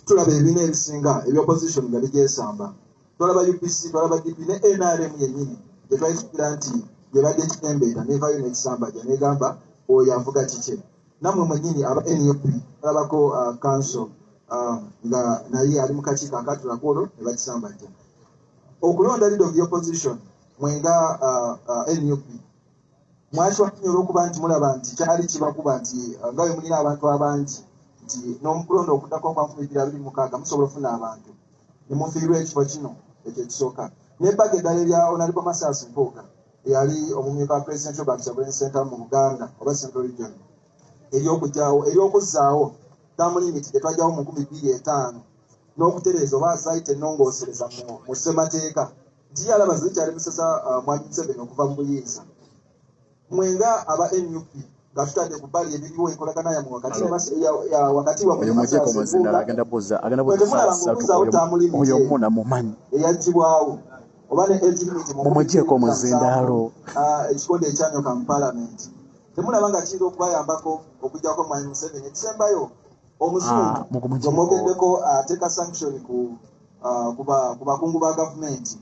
Tulaba ebibiina ebisinga eby'opposition nga bigyesamba. Tulaba UPC, tulaba DP ne NRM yennyini gye twayisukira nti gye badde ekitembeeta neevaayo n'ekisambajja n'egamba oyo avuga kike. Nammwe mwennyini aba NUP tulabako council nga naye ali mu kakiiko akatulako olwo ne bakisambajja. Okulonda leader of the opposition mwenga NUP mwakifanya olw'okuba nti mulaba nti kyali kibakuba nti nga bwe mulina abantu abangi nti n'omukulonda okuddako kwa 2026 musobola okufuna abantu ne mufiirwa ekifo kino ekyo ekisooka. N'ebbaga eddala erya Honorable Masasi Mpooga eyali omumyuka wa Presidential Bank Sovereign Center mu Buganda oba Central Region ery'okuzzaawo term limit gye twajjawo mu 2005 n'okutereeza oba site ennongoosereza mu ssemateeka nti yalaba zikyali musasa Mwami Museveni okuva mu buyinza. Mwenga aba NUP nga tutadde ku bbali ebiriwo enkolagana yammwe wakati wa eyagibwawo oba ne age limit ekikonde ekyanyoka mu palamenti. Temulaba nga kiyinza okubayambako okuggyako Mwami Museveni. Ekisembayo omuzungu gomwogeddeko ateeka sanction ku bakungu ba gavumenti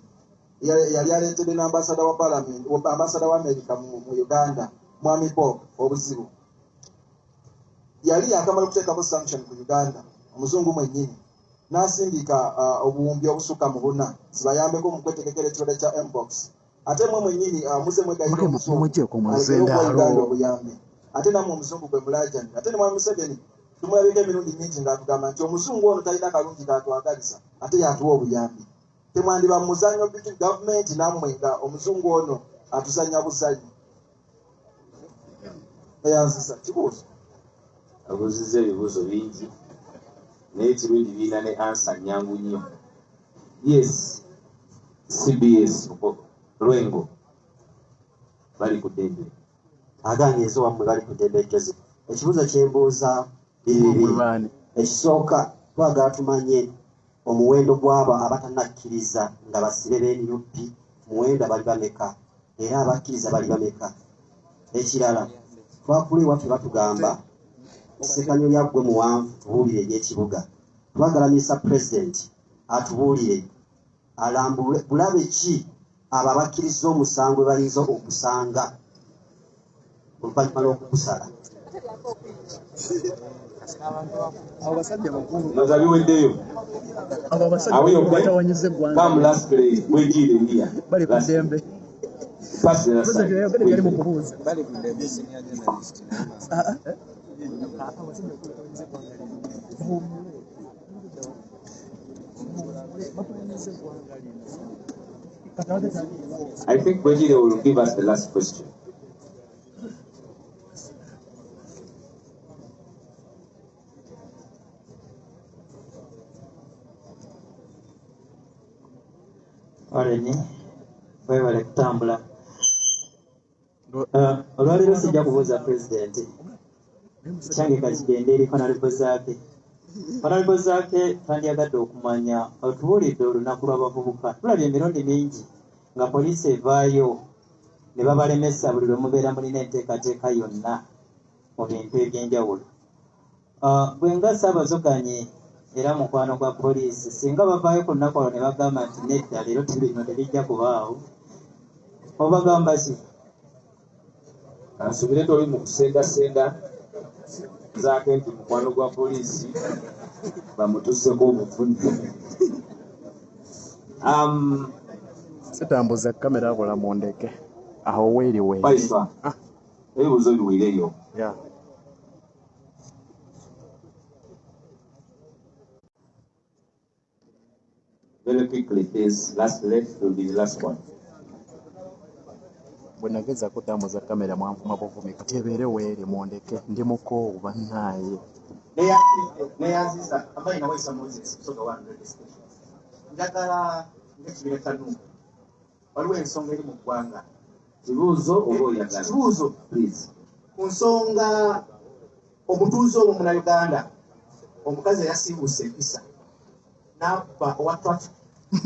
yali aleetedde n'ambasada wa palamenti ambasada wa America mu Uganda Mwami Bob obuzibu yali yakamala okuteekako sanction ku Uganda omuzungu mwennyini n'asindika obuwumbi obusukka mu 4 zibayambeko mu kwetegekera ekirwadde kya mpox ate mwe mwennyini muze mwegayira omuzungu mujjeko alekere muzendaalo. okuwa Uganda obuyambi ate namwe omuzungu gwe mulajani ate ne mwami Museveni tumulabiko emirundi mingi ng'atugamba nti omuzungu ono talina kalungi kaatwagaliza ate yatuwa obuyambi temwandiba mu muzannyo bitu gavumenti nammwe nga omuzungu ono atuzanya buzanyi eyanzisa kibuuzo abuuzizza ebibuuzo bingi naye kirungi biina ne ansa nnyangu nnyo. Yes, CBS Lwengo bali ku ddembe. agange ezo wammwe bali ku ddembe Joseph. Ekibuuzo kyembuuza bibiri. Ekisooka twagala tumanye omuwendo gw'abo abatannakkiriza nga basibe b'NUP muwendo bali bameka era abakkiriza bali bameka. Ekirala twakula ewaffe batugamba essekanyo lyaggwe muwanvu tubuulire ery'ekibuga. Twagala Mr. President atubuulire alambulwe bulabe ki abo abakkiriza omusango bayinza okusanga oluvannyuma lw'okugusala. Noza biweddeyo. Come last play. Wegire India. Bali ku ddembe. Pass the last side. Yali mu kubuuza. I think Wegire will give us the last question. Aleni webale kutambula. Olwaleero sijja kubuuza pulezidenti kyange kakigende eri fanalipo zaake. Fanalipo zaake tandyagadde okumanya otubuulidde olunaku lw'abavubuka. Tulabye emirundi mingi nga poliisi evaayo ne babalemesa buli lwe mubeera mulina enteekateeka yonna mu bintu eby'enjawulo. Bwe nga Ssaabazoganye era mukwano gwa poliisi singa bavaayo ku lunaku olwo ne bagamba nti nedda leero tibino tebijja kubaawo obagamba ki? Ansubire toli mu kusendasenda zaake nti mukwano gwa poliisi bamutusseko obuvundu. Sitambuza kamera akola mundeke awo weeri weeri. Baisa ebibuuzo biweereyo. Yeah. Very quickly, this last left will be the last one. Bwe nageza kutambuza kamera mwanvuma buvumi kati ebeere weeri mundeke ndi mukoowu bannaaye. Neyanziza abalina wayisa Moses kusoga 100 stations. Njagala ng'ekibira kanu waliwo ensonga eri mu ggwanga. Kibuuzo oba oyagala? Kibuuzo Please. ku nsonga omutuuze omwo Munnayuganda omukazi eyasiibuse empisa n'akuba owa traffic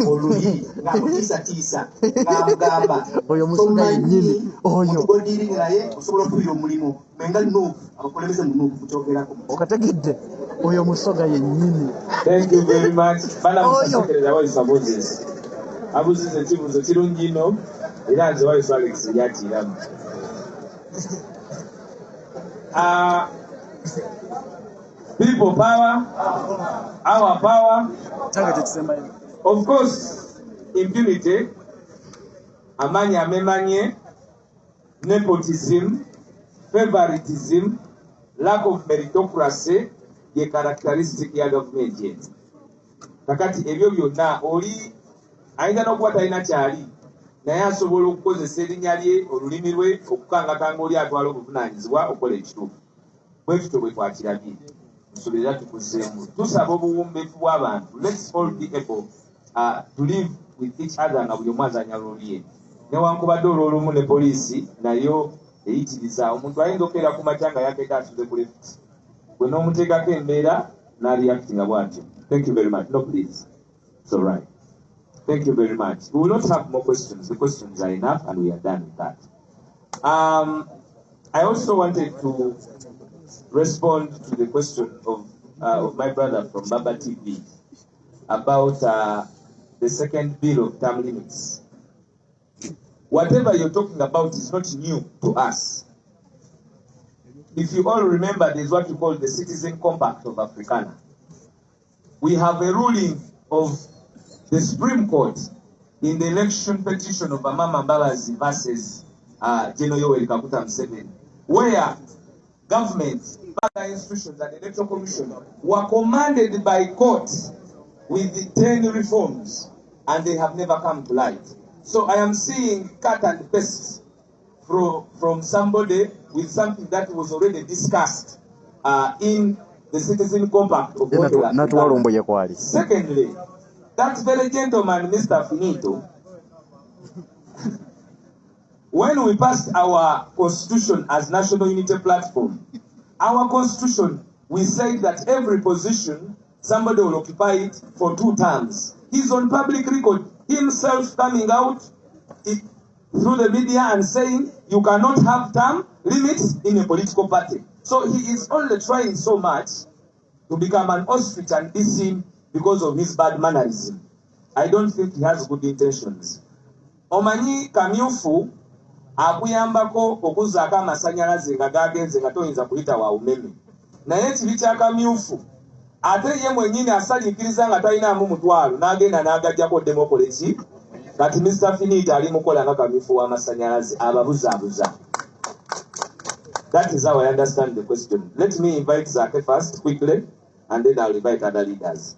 oluliri ng'amutiisatiisa ng'amugamba oyo musoga yennyini oyo mutugoddiirire naye osobola okubira omulimu menga nuuvu abakulembeze mu nuuvu kukyogerako okategedde oyo musoga yennyini. Thank you very much. Bana musasekerera wayisa Moses abuuziza ekibuuzo kirungi nnyo era nze wayisa Alex lyatiiramu. People power, our power. Of course, impunity, amanya amemanye, nepotism, favoritism, lack of meritocracy, ye characteristic ya government yetu. Kakati ebyo byonna oli ayinza n'okuba talina kyali naye asobola okukozesa erinnya lye olulimi lwe okukangakanga oli atwala obuvunaanyizibwa okukola ekituufu. Bwe tutyo bwe twakirabye. Nsuubira tukuzeemu. Tusaba obuwumbeefu bw'abantu. Let's all be able to live with each other nga buli omu azanya lulye. Newankubadde olw'olumu ne poliisi nayo eyitiriza omuntu ayinza okubeera ku makya nga yateeka asuze ku left. Bwe n'omuteekako embeera n'areactinga bw'atyo. Thank you very much. No, please. It's all right. Thank you very much. We will not have more questions. The questions are enough and we are done with that. I also wanted to respond to the question of my brother from Baba TV about the second bill of term limits. Whatever you're talking about is not new to us. If you all remember, there's what you call the Citizen Compact of Africana. We have a ruling of the Supreme Court in the election petition of Amama Mbabazi versus General Yoweri Kaguta Museveni, where governments, other institutions, and the Electoral Commission were commanded by courts with the 10 reforms, and they have never come to light. So I am seeing cut and paste from somebody with something that was already discussed in the Citizen Compact of Uganda. Secondly, that very gentleman, Mr. Finito, when we passed our constitution as National Unity Platform, our constitution, we said that every position, somebody will occupy it for 2 terms. He's on public record, himself coming out through the media and saying you cannot have term limits in a political party. So he is only trying so much to become an ostrich and be seen because of his bad mannerism. I don't think he has good intentions. Omanyi kamyufu akuyambako okuzaako amasanyalaze nga gagenze nga toyinza kuyita wa umeme. Naye ekibi kya kamyufu ate ye mwennyini asaliikiriza nga talinaamu mutwalo n'agenda n'agajjako democracy kati Mr. Finito ali mukola nga kamyufu w'amasanyalaze ababuzaabuza. That is how I understand the question. Let me invite Zake first quickly and then I'll invite other leaders.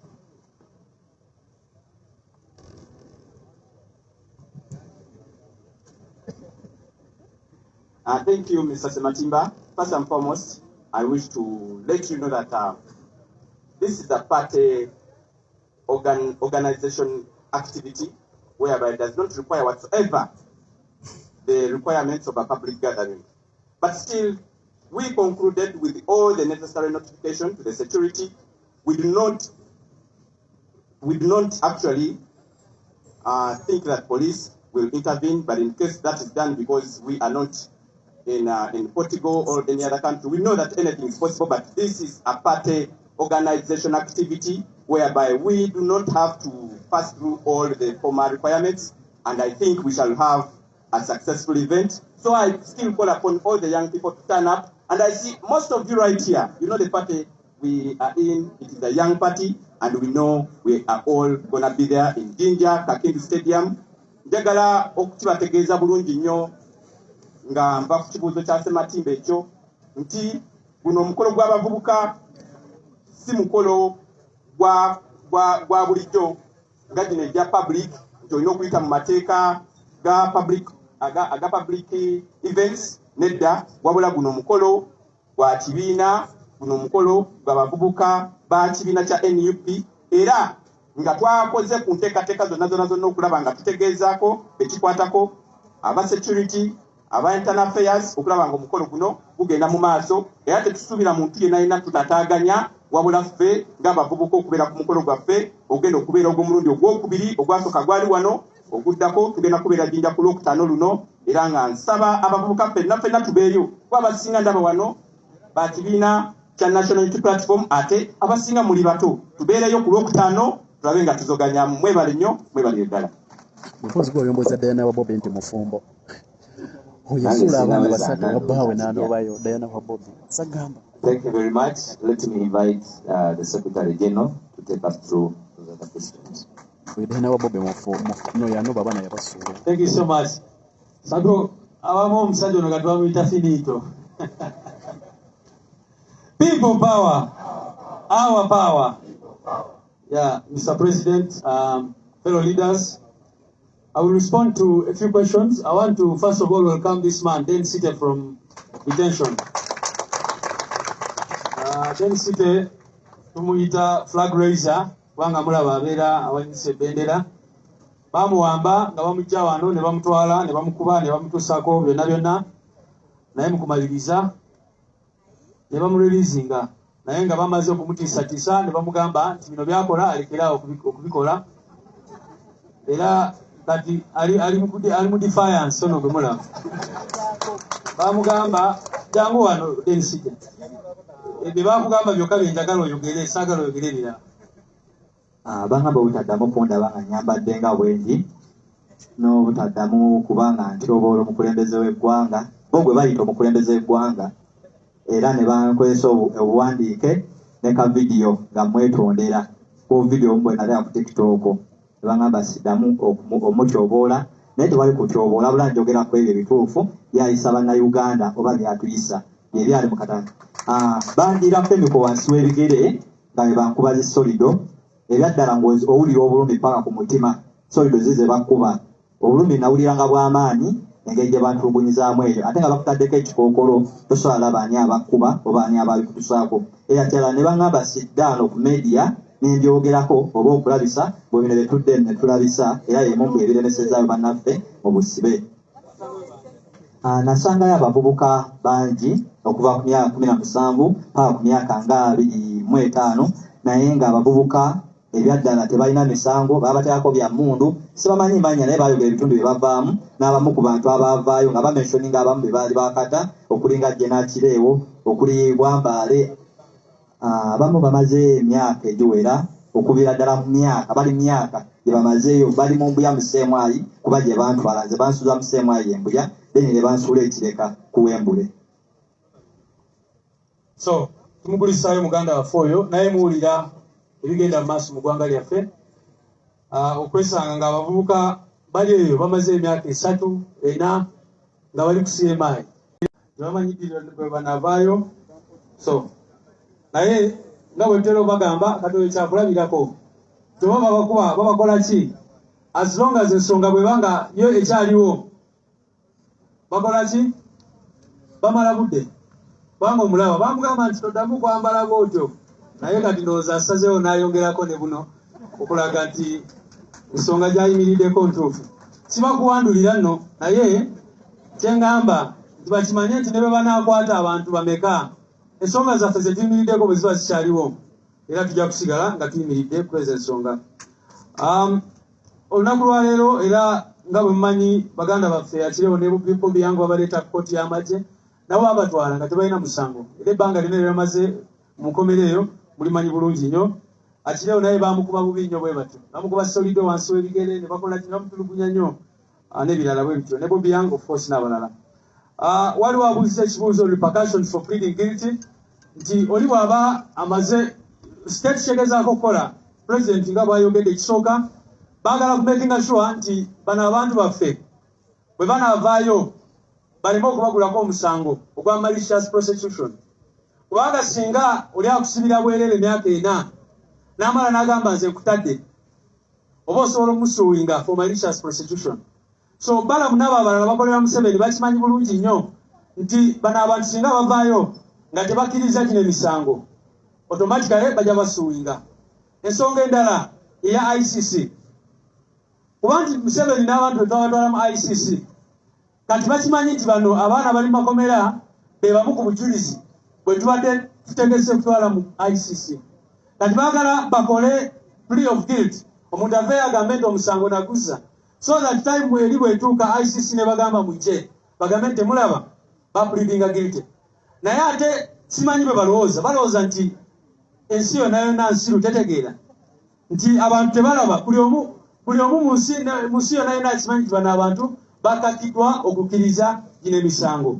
Thank you, Mr. Sematimba. First and foremost, I wish to let you know that this is a party organization activity whereby it does not require whatsoever the requirements of a public gathering. But still, we concluded with all the necessary notification to the security. We do not actually think that police will intervene, but in case that is done because we are not in Portugal or any other country, we know that anything is possible, but this is a party organization activity whereby we do not have to pass through all the formal requirements, and I think we shall have a successful event. So I still call upon all the young people to turn up, and I see most of you right here. You know the party we are in, it is a young party, and we know we are all going to be there in Jinja, Kakindu Stadium. Njagala okukibategeeza bulungi nnyo nga mba ku kibuuzo kya Sematimba ekyo nti guno omukolo gw'abavubuka si mukolo gwa bulijjo nga gino egya public nti olina okuyita mu mateeka ga public events nedda, wabula guno omukolo gwa kibiina, guno omukolo gw'abavubuka ba kibiina kya NUP, era nga twakoze ku nteekateeka zonna okulaba nga tutegeezaako ekikwatako aba security, aba internal affairs, okulaba nga omukolo guno gugenda mu maaso, era tetusuubira muntu yenna tutataaganya, wabula ffe ng'abavubuka okubeera ku mukolo gwaffe ogenda okubeera ogw'omulundi ogwokubiri, ogwasooka gwali wano, oguddako tugenda kubeera Jinja ku Lwokutaano luno, era nga nsaba abavubuka ffenna tubeeyo, kuba abasinga ndaba wano ba kibiina kya National Unity Platform, ate abasinga muli bato, tubeereyo ku Lwokutaano tulabe nga tuzoganya. Mwebale nnyo, mwebale ddala. Mukozi gw'oyomboza Diana Wabobi nti mufumbo. Oyasula abaana basatu wabbaawe n'anobayo Diana Wabobi. Sagamba. Thank you very much. Let me invite the Secretary General to take us through the other questions. Diana Wabobi no yanoba abaana yabasuula. Thank you so much. Sago abamu omusajja ono kati bamuyita Finito. People power, our power. Yeah, Mr. President, fellow leaders, I will respond to a few questions. I want to first of all welcome this man, then seated from detention. Then seated, tumuyita flag raiser, wanga mulaba abeera awanyise bendera. Bamuwamba nga bamujja wano ne bamutwala ne bamukuba ne bamutuusako byonna naye mu kumaliriza ne bamureleasinga, naye nga bamaze okumutiisatiisa ne bamugamba nti bino byakola alekera okubikola, era kati ali mu defiance ono gwe mulaba. Bamugamba jangu wano densite ebyo bakugamba byokka byenjagala oyogere, saagala oyogere ebirala. Bangamba obutaddamu kundaba nga nyambadde nga bwendi n'obutaddamu kubanga ntyoboola omukulembeze w'eggwanga, bo gwe bayita omukulembeze w'eggwanga, era ne bankwesa obuwandiike ne ka vidiyo nga mwetondera ku vidiyo mwe nalaba ku TikTok bangamba siddamu omutyoboola naye tewali kutyoboola bula njogera ku ebyo ebituufu byayisa bannayuganda oba byatuyisa ebyali mu katanga. Bandiira femiko wansi w'ebigere nga bwe bankuba zisolido ebyaddala ng'owulira obulumi paka ku mutima solido zize bakuba obulumi nawuliranga bw'amaanyi engeri gye bantulugunyizaamu eyo ate nga bakutaddeko ekikookolo tosobola baani abakuba oba ani ababikutusaako era ddala ne baŋŋamba siddaano ku media n'embyogerako oba okulabisa bwe bino bye tudde ne tulabisa era y'emu ebiremesezaayo bannaffe mu Basibe. Nasangayo abavubuka bangi okuva ku myaka 17 paka ku myaka nga 25 naye ng'abavubuka ebyaddala tebalina misango babateekako bya mmundu sibamanyi manya naye bayogera ebitundu bye bavaamu n'abamu ku bantu abavaayo nga bamenshoninga abamu be baali bakata okulinga Jenakireewo okuli Bwambaale abamu bamaze emyaka egiwera okubira ddala mu myaka bali myaka gye bamazeeyo bali mu mbuya museemwayi kuba gye bantwala nze bansuza museemwayi embuya then ne bansuula ekireka kuwembule. So tumugulisaayo muganda waffe oyo naye muwulira ebigenda mu maaso mu ggwanga lyaffe okwesanga ng'abavubuka bali eyo bamaze emyaka 3 4 nga bali ku CMI tebamanyidira bwe banavaayo. So naye nga bwe ntera obagamba katoyo kyakulabirako tebaba bakuba babakola ki as long as ensonga bwe banga yo ekyaliwo bakola ki bamala budde banga omulaba bamugamba nti toddamu kwambala bwotyo naye kati ndowooza asazeewo n'ayongerako ne buno okulaga nti ensonga gy'ayimiriddeko ntuufu. Sibakuwandulira nno naye kyengamba nti bakimanye nti ne bwe banaakwata abantu bameka ensonga zaffe ze tuyimiriddeko bwe ziba zikyaliwo era tujja kusigala nga tuyimiridde kweza ensonga. Olunaku lwaleero era nga bwe mumanyi baganda baffe Akireewo ne Bobi Yangu babaleeta ku kkooti y'amagye nabo babatwala nga tebalina musango era ebbanga lyonna lye bamaze mu nkomero eyo mulimanyi bulungi nnyo. Akireewo naye bamukuba bubi nnyo bwe batyo bamukuba solido wansi w'ebigere ne bakola ki bamutulugunya nnyo n'ebirala bwe bityo ne Bobi Yangu of course n'abalala. Waliwo abuuziza ekibuuzo repercussions for pleading guilty nti oli bw'aba amaze state kyegezaako okukola president nga bw'ayogedde ekisooka baagala kumakinga sure nti bano abantu baffe bwe banaavaayo baleme okubagulako omusango ogwa malicious prosecution. Kubanga singa oli akusibira bwerere emyaka 4 n'amala n'agamba nze nkutadde oba osobola omusuuwinga for malicious prosecution. So balamu n'abo abalala bakolera Museveni bakimanyi bulungi nnyo nti bano abantu singa bavaayo nga tebakkiriza gino emisango automatically bajja basuuwinga. Ensonga endala eya ICC kuba nti Museveni n'abantu betwabatwala mu ICC kati bakimanyi nti bano abaana bali makomera be bamu ku bujulizi bwe tubadde tutegese kutwala mu ICC kati baagala bakole plea of guilt omuntu aveeyo agambe nti omusango naguza so that time eri bwetuuka ICC ne bagamba mujje bagambe nti temulaba bapleadinga guilty. Naye ate simanyi bwe balowooza nti ensi yonna yonna nsiru tetegeera nti abantu tebalaba buli omu mu nsi yonna yonna akimanyi nti bano abantu bakakiddwa okukkiriza gino emisango.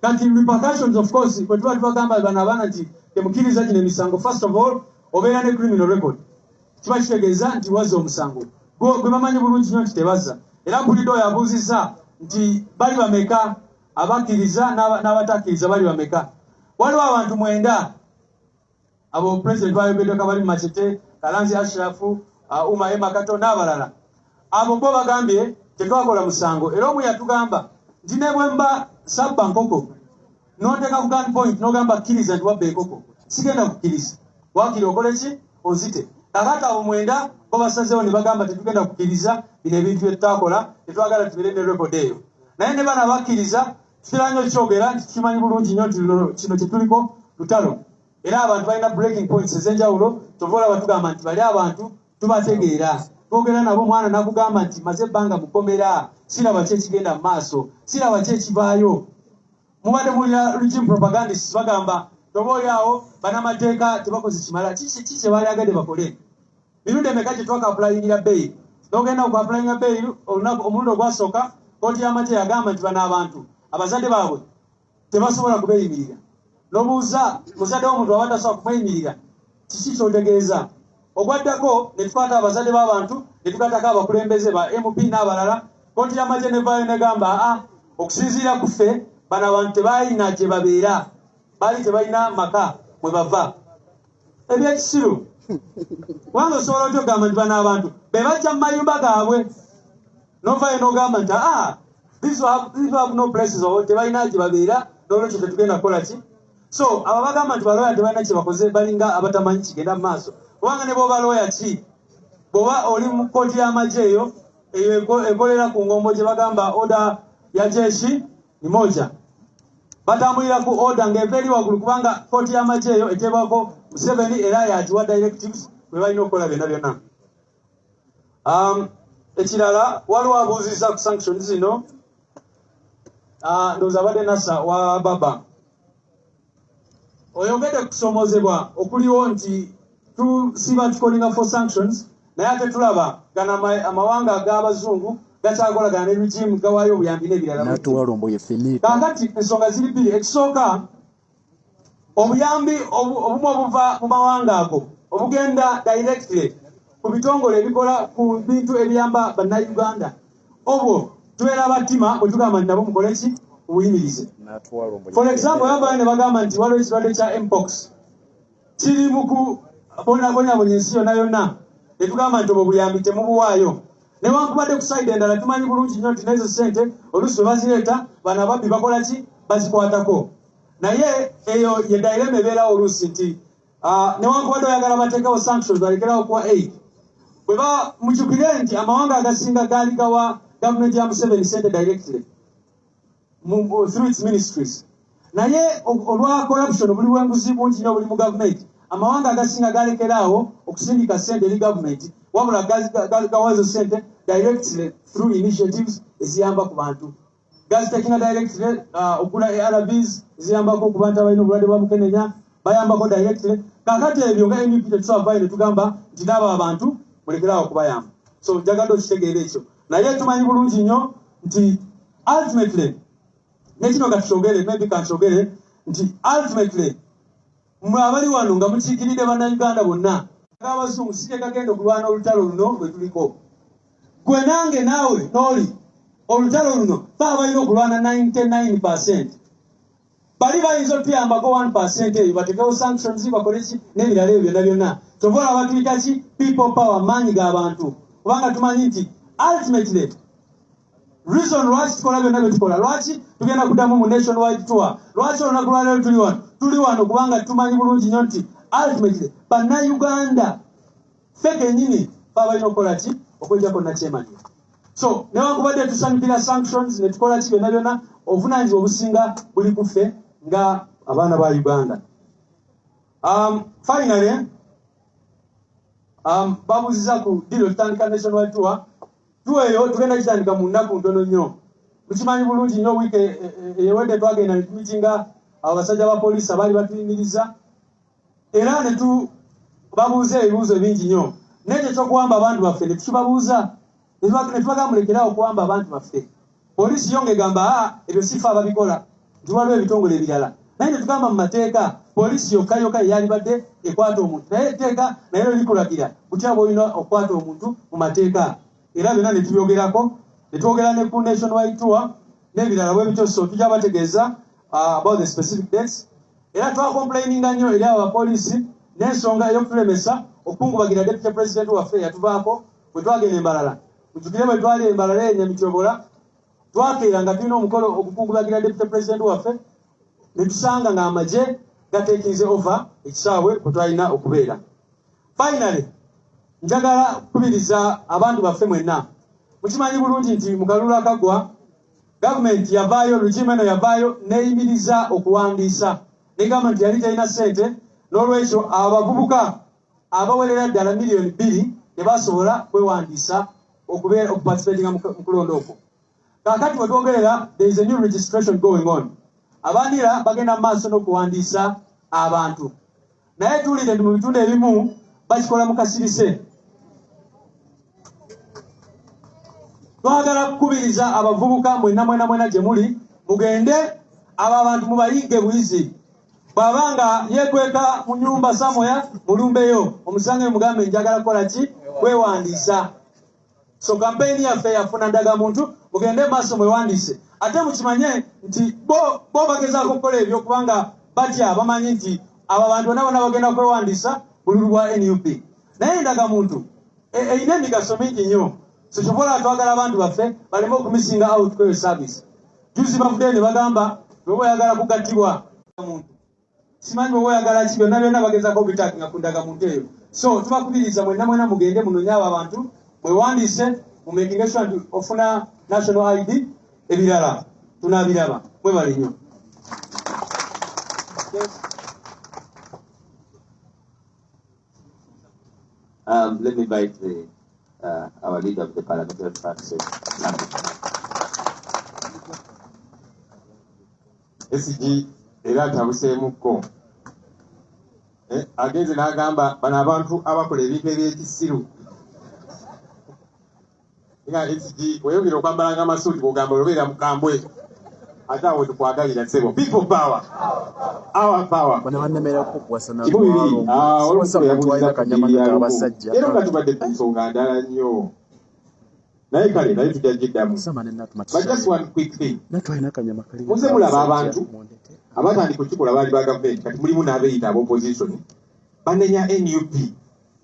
Kati repercussions of course bwe tuba tubagamba bano abaana nti temukkiriza gino emisango first of all obeera ne criminal record kiba kitegeeza nti wazza omusango gwe bamanyi bulungi nnyo nti tebazza. Era mpulidde oyo abuuzizza nti bali bameka abakkiriza n'abatakkiriza bali bameka. Waliwo abantu 9 abo president bayogeddeko bali Machete Kalanzi Ashrafu Umaye Makato n'abalala abo bo bagambye tetwakola musango era omu yatugamba nti ne bwe mba sabba nkoko n'oteeka ku gun point n'ogamba kkiriza nti wabba enkoko sigenda kukkiriza wakiri okole ki ozite. Kakati abo 9 bo basazeewo ne bagamba tetugenda kukkiriza bino ebintu bye tutakola tetwagala tubeere ne record eyo. Naye ne bana bakkiriza tutera nnyo kyogera nti tukimanyi bulungi nnyo nti kino kye tuliko lutalo era abantu balina breaking points ez'enjawulo kyova olaba tugamba nti bali abantu tubategeera twogera nabo omwana nakugamba nti maze ebbanga mukomera siraba ki ekigenda mu maaso siraba ki ekivaayo. Mubadde mulira regime propagandist bagamba toba oli awo banamateeka tebakoze kimala kiki kye baali bakole. Mirundi emeka gye twakapulayingira beyiri n'ogenda okuapulayinga beyiri omulundi ogwasooka kooti y'amagye yagamba nti bano abantu abazadde baabwe tebasobola kubeeyimirira. N'obuuza muzadde w'omuntu aba tasobola kumweyimirira kiki ky'otegeeza ogwaddako ne tukwata abazadde b'abantu ne tukwatako abakulembeze ba MP n'abalala. Kkooti y'amagye nevaayo negamba okusinziira ku ffe bano abantu tebalina gye babeera, baali tebalina maka mwe bava. Ebyekisiru kubanga osobola otya okugamba nti bano abantu be bajja mu mayumba gaabwe novaayo n'ogamba nti these have no places, tebalina gye babeera n'olwekyo tetugenda kukola ki. So abo bagamba nti balooya tebalina kye bakoze balinga abatamanyi kigenda mu maaso. Kubanga ne bw'oba looya ki, bw'oba oli mu kkooti y'amagye eyo ekolera ku ngombo gye bagamba order ya jeshi ni moja, batambulira ku order ng'eva eri waggulu kubanga kkooti y'amagye eyo eteebwako Museveni era yagiwa directives bwe balina okukola byonna byonna. Ekirala waliwo abuuzizza ku sanctions zino, ndowooza abadde nasa wa baba oyongedde kusomoozebwa okuliwo nti tusiba tukolinga for sanctions, naye ate tulaba gana amawanga ag'abazungu gakyakolagana ne regimu gawaayo obuyambi n'ebirala. Kaakati ensonga ziri bbiri. Ekisooka, obuyambi obumu obuva mu mawanga ago obugenda directly ku bitongole ebikola ku bintu ebiyamba bannayuganda, obwo tubeera abattima bwe tugamba nti nabo mukole ki, obuyimirize. For example, babayo ne bagamba nti waliwo ekirwadde kya mpox kiri mu kubonyabonya ensi yonna yonna, ne tugamba nti obwo buyambi temubuwaayo. Newankubadde ku sayidi endala tumanyi bulungi nnyo nti n'ezo ssente oluusi bwe bazireeta bano ababbi bakola ki, bazikwatako. Naye eyo ye dilema ebeerawo oluusi nti newankubadde oyagala bateekawo sanctions balekerawo kuwa aid, bwe mujjukire nti amawanga agasinga gaali gawa gavumenti ya Museveni ssente directly through its ministries. Naye olwa corruption buli bwenguzi bungi nnyo buli mu gavumenti, amawanga agasinga galekeraawo okusindika ssente eri gavumenti, wabula gawa ezo ssente directly through initiatives eziyamba ku bantu. Gazitekinga directly okugula ARVs eziyambako ku bantu abalina obulwadde bwa mukenenya, bayambako directly. Kaakati ebyo nga NUP tetusavayo ne tugamba nti n'abo abantu mulekeraawo okubayamba. So njagadde okitegeera ekyo. Naye tumanyi bulungi nnyo nti ultimately, nekino katukyogere, maybe kankyogere nti ultimately mmwe abali wano nga mukiikiridde bannayuganda bonna abazungu si gagenda okulwana olutalo luno lwe tuliko. Gwe nange naawe n'oli olutalo luno baba balina okulwana 99%. Bali bayinza otuyambako 1% eyo batekewo sanctions bakole ki n'ebirala ebyo byonna byonna. Kyova olaba tuyita ki, people power, maanyi g'abantu. Kubanga tumanyi nti ultimately reason lwaki tukola byonna bye tukola, lwaki tugenda kuddamu mu nationwide tour, lwaki olunaku lwaleero tuli wano kubanga tumanyi bulungi nnyo nti ultimately bannayuganda ffe kennyini baba balina okukola ki, okwejjako nakyemanyi. So newankubadde tusanyukira sanctions ne tukola ki byonna byonna, obuvunaanyizibwa obusinga buli ku ffe nga abaana ba Uganda. Finally, babuuziza ku diro tutandika nationwide tour. Tuweeyo tugenda kitandika mu nnaku ntono nnyo. Tukimanyi bulungi nnyo wiiki ewedde twagenda ne tumitinga abasajja ba poliisi abaali batuyimiriza, era ne babuuza ebibuuzo bingi nnyo. Naye ky'okuwamba abantu baffe ne tukibabuuza ne tubagamba mulekeraawo okuwamba abantu baffe. Poliisi yo ng'egamba ebyo si ffe ababikola, nti waliwo ebitongole ebirala. Naye ne tugamba mu mateeka poliisi yokka eyali badde ekwata omuntu, naye etteeka naye likulagira kutya bw'olina okukwata omuntu mu mateeka. Era byonna ne tubyogerako, ne twogera ne ku nationwide tour n'ebirala bwe bityo. So tujja bategeeza about the specific dates. Era twakomplaininga nnyo eri abo bapoliisi n'ensonga ey'okutulemesa okukungubagira deputy president waffe yatuvaako bwe twagenda Embalala. Mujjukire bwe twali Embalala e Nyamityobola, twakeera nga tulina omukolo okukungubagira deputy president waffe, ne tusanga ng'amagye gateekinze over ekisaawe kwe twalina okubeera. Finally, njagala kukubiriza abantu baffe mwenna. Mukimanyi bulungi nti mu kalulu akagwa gavumenti yavaayo, lugimu eno yavaayo neeyimiriza okuwandiisa. Ne gavumenti yali talina ssente, n'olwekyo abavubuka abawerera ddala miliyoni 2 ne basobola kwewandiisa okuparticipatinga mu kulonda okwo. Kaakati we twogerera, there is a new registration going on. Abaanira bagenda mu maaso n'okuwandiisa abantu. Naye tuwulidde nti mu bitundu ebimu bakikola mu kasirise. Twagala kukubiriza abavubuka mwena gye muli, mugende abo abantu mubayigge buyizi. bw'abanga yeekweka mu nyumba samoya mulumbeyo omusange mugambe njagala kola ki kwewandiisa. So kampeyini yaffe yafuna ndagamuntu mugende maaso mwewandiise. Ate mukimanye nti bo bagezaako okukola ebyo kubanga batya bamanyi nti abo abantu bonna bagenda kwewandiisa bululu bwa NUP. Naye ndagamuntu erina emigaso mingi nnyo. So kyobola twagala abantu baffe baleme okumisinga out kweyo service. Juzi bavudde ne bagamba bwe oyagala kugattibwa muntu. Simanyi bwe oyagala ki byonna bagezaako okubitaakinga ku ndagamuntu eyo. So tubakubiriza mwenna mugende munoonye abo abantu mwewandiise mu making sure nti ofuna national ID ebirala tunaabiraba. Mwebale nnyo. Let me invite our leader of the parliamentary party. SG era atabuseemukko. Agenze n'agamba bano abantu abakola ebintu ebyekisiru. Nga SG weyongera okwambalanga amasuuti bw'ogamba olubeera mukambwe. Ate awo tukwagalira ssebo. People power. Our power. Kibubiri, olw'okusaba yabuuliza kanyamaka abasajja. Era nga tubadde ku nsonga ndala nnyo. Naye kale naye tujja giddamu. But just one quick thing. Muze mulaba abantu abatandika okikola baali ba gavumenti kati mulimu n'abeeyita ab'opposition banenya NUP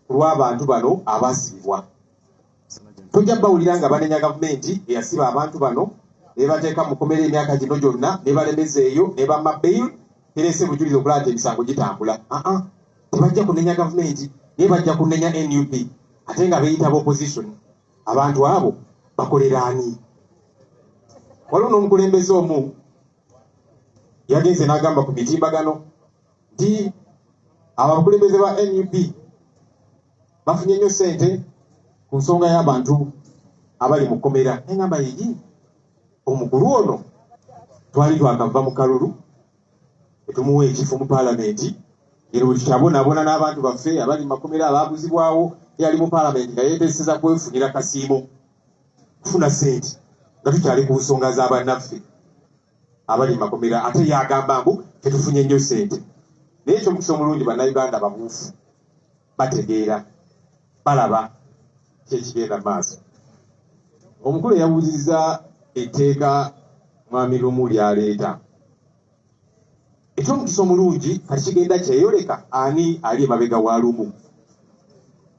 ku lw'abantu bano abasibibwa. Tojja bawulira nga banenya gavumenti eyasiba abantu bano ne bateeka mu kkomera emyaka gino gyonna ne balemeza eyo ne bamma bail terese bujulizi okulaba nti emisango gitambula. Tebajja kunenya gavumenti naye bajja kunenya NUP ate nga beeyita ab'opposition. Abantu abo bakolera ani? Waliwo n'omukulembeze omu yagenze n'agamba ku mitimbagano nti abakulembeze ba NUP bafunye nnyo ssente ku nsonga y'abantu abali mu kkomera. Engamba yigi omukulu ono twali twakava mu kalulu etumuwa ekifo mu paalamenti era buli kyabonaabona n'abantu baffe abali mu makomera abaabuzibwawo yali mu paalamenti nga yeeteeseza kwefunira kasiimo kufuna ssente nga tukyali ku nsonga z'abannaffe abali mu makomera ate yagamba mbu tetufunye nnyo ssente. Naye ekyomukisa omulungi bannayuganda babuufu bategeera balaba kyekigenda maaso. Omukulu yabuuzizza etteeka mwami lumu lyaleeta. Ekyomukisa omulungi kati kigenda kyeyoleka ani ali emabega wa lumu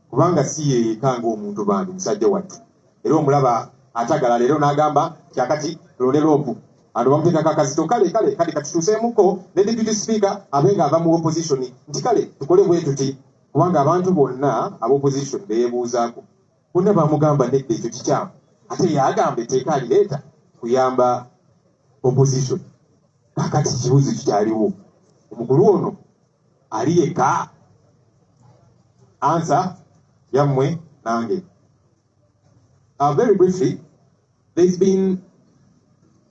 kubanga si yeeka ng'omuntu bandi musajja wattu. Era omulaba atagala leero n'agamba kyakati lone loopu ano bamuteekako akazito kale kati katutuuseemuko ne deputy speaker abenga ava mu opposition nti kale tukole bwe tuti kubanga abantu bonna ab'opposition beebuuzaako bonna bamugamba nedda ekyo kikyamu ate yagamba etteeka alireeta kuyamba opposition. Kakati kibuuzo kikyaliwo omukulu ono ali yekka? Answer yammwe nange. Very briefly, there's been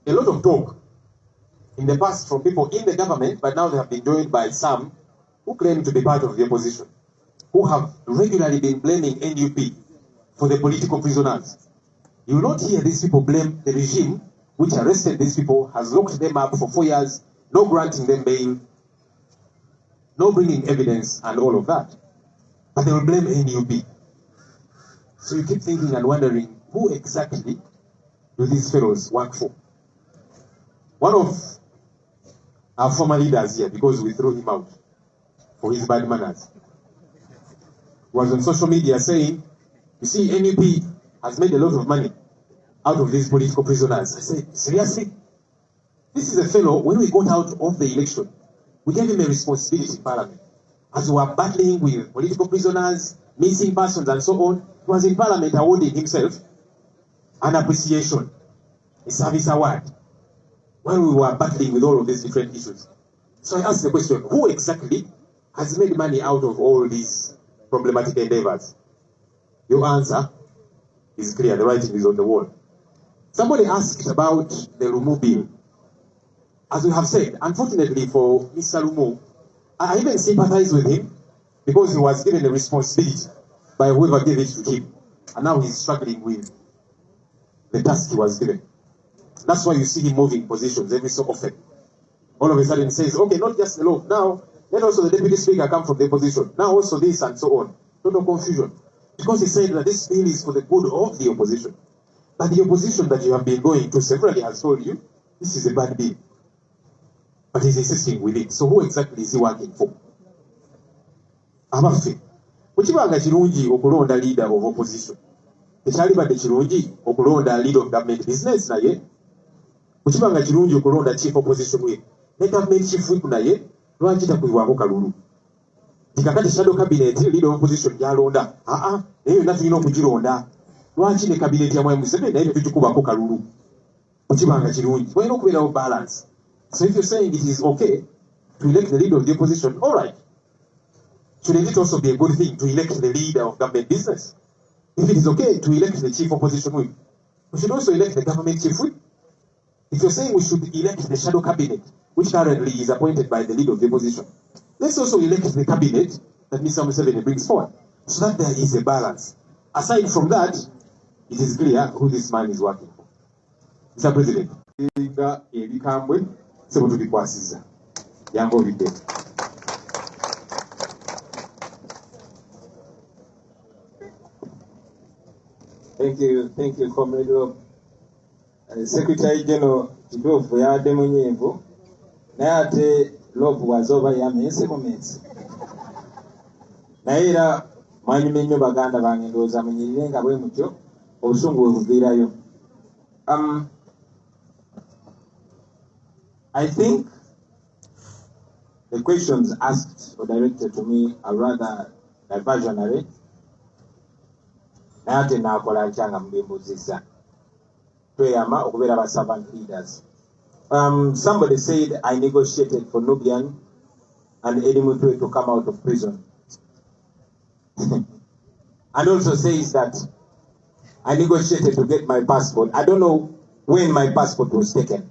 a lot of talk in the past from people in the government, but now they have been joined by some who claim to be part of the opposition, who have regularly been blaming NUP for the political prisoners. You will not hear these people blame the regime which arrested these people, has locked them up for 4 years, no granting them bail, no bringing evidence and all of that. But they will blame NUP. So you keep thinking and wondering, who exactly do these fellows work for? One of our former leaders here, because we threw him out for his bad manners, was on social media saying, you see, NUP has made a lot of money out of these political prisoners. I said, seriously? This is a fellow, when we got out of the election, we gave him a responsibility in Parliament. As we were battling with political prisoners, missing persons and so on, he was in Parliament awarding himself an appreciation, a service award, when we were battling with all of these different issues. So I asked the question, who exactly has made money out of all these problematic endeavors? Your answer is clear, the writing is on the wall. Somebody asked about the Lumu bill. As we have said, unfortunately for Mr. Lumu, I even sympathize with him because he was given a responsibility by whoever gave it to him. And now he's struggling with the task he was given. That's why you see him moving positions every so often. all of a sudden says, okay, not just the law. Now, let also the deputy speaker come from the opposition. Now also this and so on. Total confusion. Because he said that this bill is for the good of the opposition. But the opposition that you have been going to severally has told you, this is a bad bill. But he's insisting with it. So who exactly is he working for? Abafe. Muchibanga kirungi okulonda leader of opposition. Ekyalibadde kirungi okulonda leader of government business naye. Muchibanga kirungi okulonda chief opposition we. Ne government chief whip naye lwaki takuyiwako kalulu. Tikakati shadow cabinet leader of opposition yalonda. Eyo natulina okugironda. Lwaki ne cabinet ya Mwai Museveni naye tetukubako kalulu. Muchibanga kirungi. Why not kubeerawo balance? So if you're saying it is okay to elect the leader of the opposition, all right. Shouldn't it also be a good thing to elect the leader of government business? If it is okay to elect the chief opposition whip, we should also elect the government chief whip. If you're saying we should elect the shadow cabinet, which currently is appointed by the leader of the opposition, let's also elect the cabinet that Mr. Museveni brings forward, so that there is a balance. Aside from that, it is clear who this man is working for. Mr. President, Thank you, Comrade Rob. Secretary General Kituufu yabadde munyiivu naye ate Rob wazoba yamense mumensi. Naye era mwanyuma ennyo baganda bange ndowooza munyirire nga bwe mutyo obusungu bwe buviirayo. I think the questions asked or directed to me are rather diversionary. Naate naakola nkyanga mubimbuuzizza. Tweyama okubeera ba servant leaders. Somebody said I negotiated for Nubian and Eddie Mutwe to come out of prison. And also says that I negotiated to get my passport. I don't know when my passport was taken.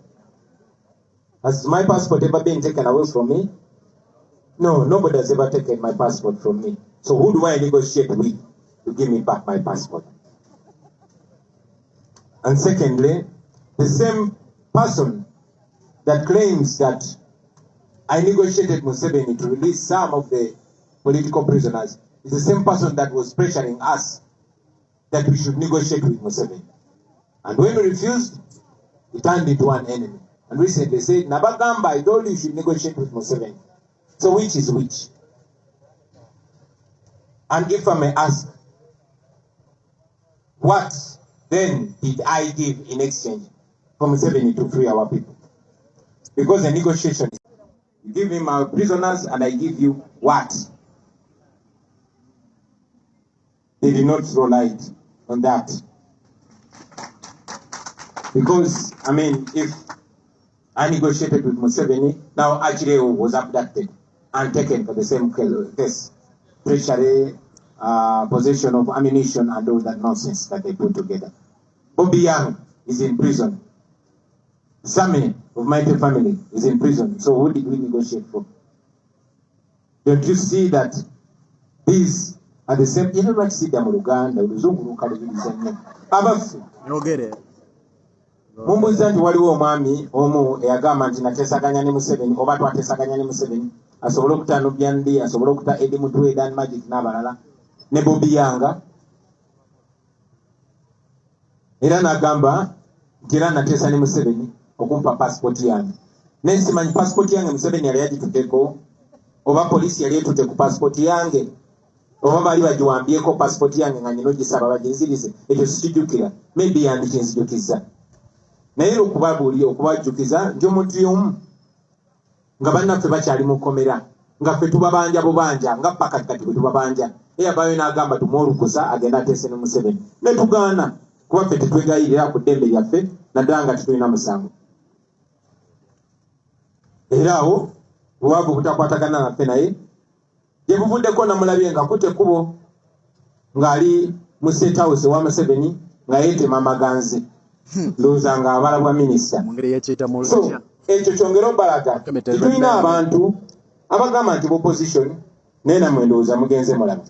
Has my passport ever been taken away from me? No, nobody has ever taken my passport from me. So who do I negotiate with to give me back my passport? And secondly, the same person that claims that I negotiated Museveni to release some of the political prisoners is the same person that was pressuring us that we should negotiate with Museveni. And when we refused, he turned into an enemy. And recently said, Nabagamba, I told you you should negotiate with Museveni. So which is which? And if I may ask, what then did I give in exchange for Museveni to free our people? Because the negotiation is, you give him our prisoners and I give you what? They did not throw light on that. Because, I mean, if I negotiated with Museveni, now Achireo was abducted and taken for the same case. Treachery, possession of ammunition and all that nonsense that they put together. Bobby Young is in prison. Sammy of Mighty Family is in prison. So who did we negotiate for? Don't you see that these are the same? You know what see them Uganda, Mumbuza nti waliwo omwami omu eyagamba nti nateesaganya ne Museveni oba twateesaganya ne Museveni asobole okuta Nubian D, asobole okuta Eddie Mutwe, Dan Magic n'abalala ne Bobby Yanga. Era n'agamba nti era nateesa ne Museveni okumpa passport yange. Ne nsimanyi passport yange Museveni yali yagituddeko oba polisi yali etutte ku passport yange oba baali bagiwambyeko passport yange nga nyina ogisaba baginzirize. Ekyo sikijjukira, maybe yandikinzijukizza. Naye okubabuulira okubajjukiza nti omuntu y'omu nga bannaffe bakyali mu kkomera nga ffe tubabanja bubanja nga paka kati bwe tubabanja eyavaayo n'agamba tumwolukusa agenda ateese ne Museveni ne tugaana kuba ffe tetwegayirira ku ddembe lyaffe naddala nga tetulina musango. Era awo buwaavu butakwatagana naffe naye gye buvuddeko namulabye nga kutte ekkubo ng'ali mu State House ewa Museveni nga yeetema amaganzi. Ndowooza nga abala bwa minisita. So ekyo kyongera obalaga tulina abantu abagamba nti opposition naye nammwe ndowooza mugenze mulaba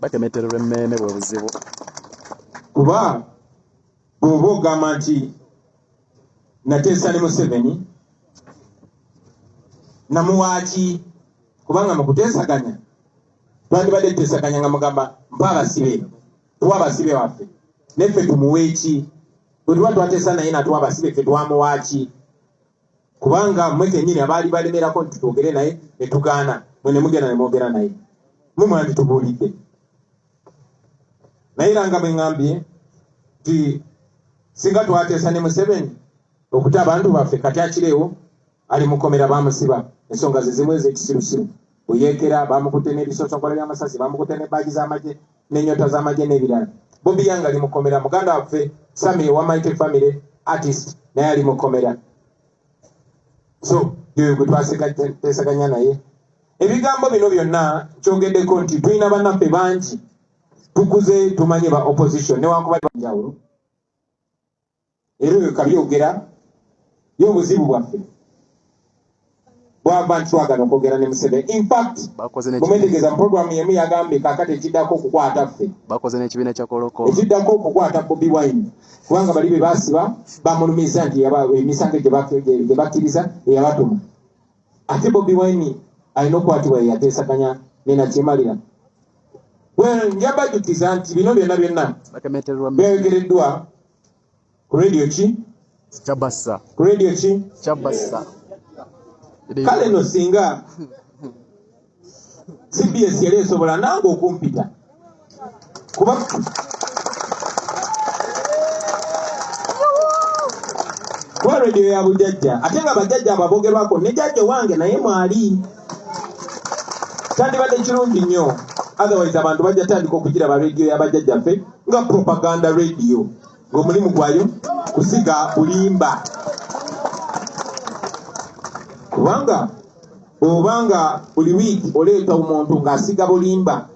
bakemetererwa emmeeme bwe buzibu kuba bw'oba ogamba nti nateesa ne Museveni namuwaaki kubanga mukuteesaganya twandibadde tuteesaganya nga mugamba mpa abasibe tuwa abasibe waffe neffe tumuwe eki bwe tuba twateesa naye natuwa abasibe ffe twamuwaaki kubanga mwe kennyini abaali balemerako nti tutwogere naye ne tugaana mwe ne mugenda ne mwogera naye mwe mwanditubuulidde naye era nga bwe ŋŋambye nti singa twateesa ne Museveni okuta abantu baffe kati akireewo ali mukomera bamusiba ensonga ze zimu ez'ekisirusiru bweyeekera bamukutte n'ebisosonkola by'amasasi bamukutte n'ebbaagi z'amagye n'ennyota z'amagye n'ebirala Bobi Wine ali mukomera muganda waffe Sami wa Mighty Family artist naye ali mukomera so yoyo gwe twateesaganya naye ebigambo bino byonna kyogeddeko nti tulina bannaffe bangi tukuze tumanye ba opposition newankubadde banjawulo era oyo kabyogera y'obuzibu bwaffe bwava nti twagala okwogera ne Museveni in fact bumwetegeeza mu programu yemu yagambye kaakati ekiddako okukwata ffe bakoze n'ekibiina kya kolokolo ekiddako okukwata Bobi Wine kubanga bali be baasiba bamulumiza nti emisango gye bakkiriza eyabatuma ate Bobi Wine alina okukwatibwa yeyateesaganya nenakyemalira njabajjukiza nti bino byonna byayogereddwa ku radio ki Chabasa ku radio ki Chabasa kale no singa CBS yali esobola nange okumpita kuba radio ya bujajja ate nga bajajja ababogerwako ne jajja wange naye mwali tandibadde kirungi nnyo otherwise abantu bajja tandika okugira ba radio y'abajjajjaffe nga propaganda radio ng'omulimu gwayo kusiga bulimba kubanga obanga buli wiiki oleeta omuntu ng'asiga bulimba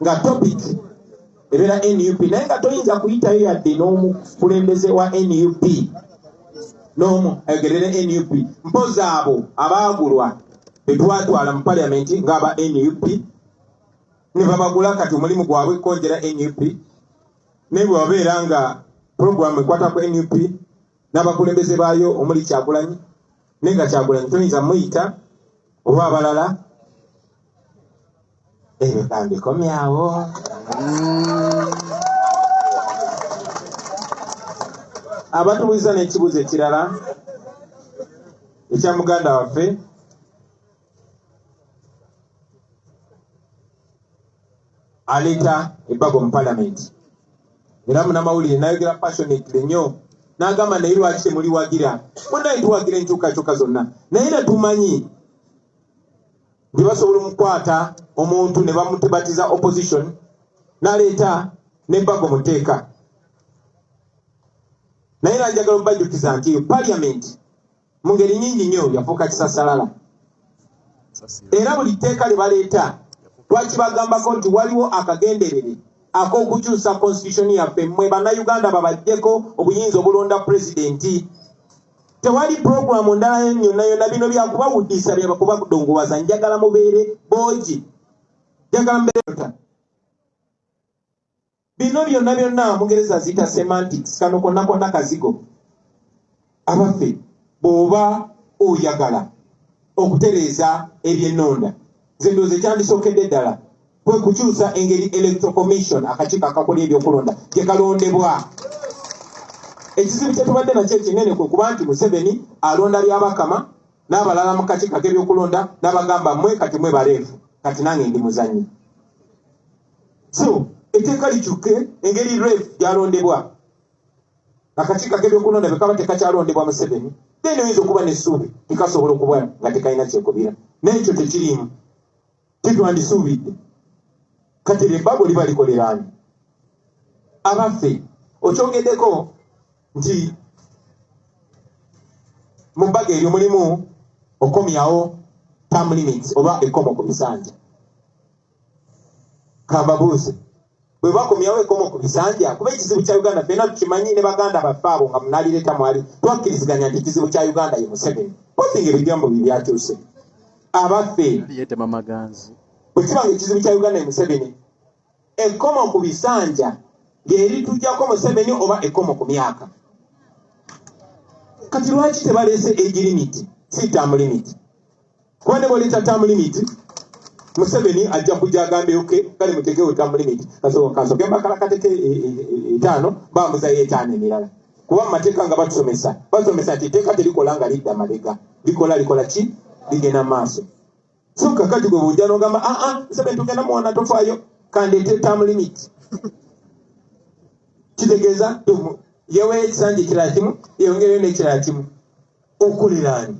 nga topic ebeera NUP naye nga toyinza kuyitayo yadde n'omukulembeze wa NUP n'omu ayogerere NUP mpozi abo abaagulwa betwatwala mu paliamenti ng'aba NUP ne babagula kati omulimu gwabwe kwongera NUP naye bwe wabeera nga programu ekwata ku NUP n'abakulembeze baayo omuli Kyagulanyi naye nga Kyagulanyi toyinza muyita oba abalala ebyo kambikomyawo abatubuuliza n'ekibuuzo ekirala ekya muganda waffe aleeta ebbago mu palamenti era munamawulire nayogera passionately nnyo n'agamba naye lwaki temuliwagira munaye tuwagira enkyukakyuka zonna naye natumanyi nti basobola omukwata omuntu ne bamutebatiza opposition n'aleeta n'ebbago muteeka naye nanjagala obajjukiza nti parliament mu ngeri nnyingi nnyo yafuuka kisasalala era buli tteeka lye baleeta twakibagambako nti waliwo akagenderere ak'okukyusa constitution yaffe mmwe bannayuganda babajjeko obuyinza obulonda pulezidenti tewali programu ndala yonna yonna bino byakubawuddisa byakubadongobaza njagala mubeere boogi njagala mbeere bino byonna Mungereza ziyita semantics kano konna konna kazigo abaffe bw'oba oyagala okutereeza ebyennonda nze ndowooza ekyandisokedde ddala kwe kukyusa engeri electoral commission akakiiko akakola ebyokulonda gye kalondebwa ekizibu kye tubadde nakyo ekinene kwe kuba nti Museveni alonda byabakama n'abalala mu kakiiko ak'ebyokulonda n'abagamba mmwe kati mwe baleefu kati nange ndi muzannyi so etteeka likyuke engeri reef gyalondebwa akakiiko ak'ebyokulonda bwe kaba tekakyalondebwa Museveni then oyinza okuba n'essuubi tekasobola okuba nga tekalina kyekubira n'ekyo tekirimu titwandisuubidde kati lyebbago liba likoleraani abaffe okyogeddeko nti mu bbaga eryo mulimu okomyawo term limits oba ekkomo ku bisanja kambabuuze bwe bakomyawo ekkomo ku bisanja kuba ekizibu kya Uganda ffenna tukimanyi ne baganda baffe abo nga munalireeta mwali twakkiriziganya nti ekizibu kya Uganda ye Museveni posinga ebigambo bibyakyuse abaffe yetema maganzi bwe kibanga ekizibu kya Uganda ye Museveni ekkomo ku bisanja ly'eritujjako Museveni oba ekkomo ku myaka kati lwaki tebaleese age limit si term limit kuba ne bwoleta term limit Museveni ajja kujja agambe okay kale mutegewo term limit kasoke mbakala kateke 5 bamuzayo 5 emirala kuba mateeka nga basomesa ati teeka terikola nga lidda mabega likola ki ligenda maaso so kakati gwe bujja n'ogamba Museveni tugenda muwana tofaayo kandeete term limit kitegeeza yewe ekisanja ekirala kimu yongereyo n'ekirala kimu okuliraani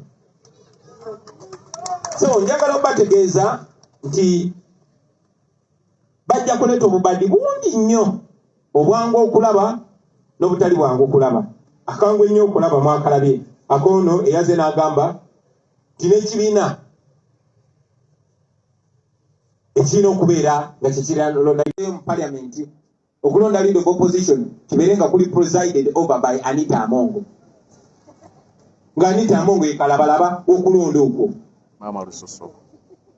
so njagala obategeeza nti bajja kuleeta obubadi bungi nnyo obwangu okulaba n'obutali bwangu okulaba akangu ennyo okulaba mwakalabye akoono eyaze n'agamba nti n'ekibiina ekirina okubeera nga kyekiralonda mu paliamenti okulonda leader of opposition kibeere nga kuli presided over by Anita Amongo nga Anita Amongo yekalabalaba okulonda okwo Mama Lusoso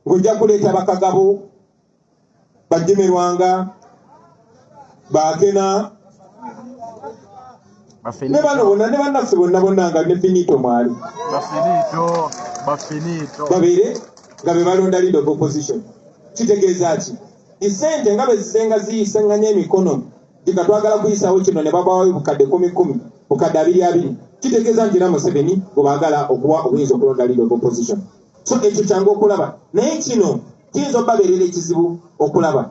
ng'ojja kuleeta bakagabo bajemerwanga bakena ne bano bonna ne bannaffe bonna nga ne finito mwali babeere nga be balonda leader of opposition kitegeeza ki isente nga bwe zisenga ziyisenganya emikono tikatwagala kuyisaawo kino ne babawayo bukadde 10 bukadde 20 kitegeeza nti era Museveni bwe baagala okuwa obuyinza okulonda leader of opposition so ekyo kyangu okulaba naye kino kiyinza obabeerera ekizibu okulaba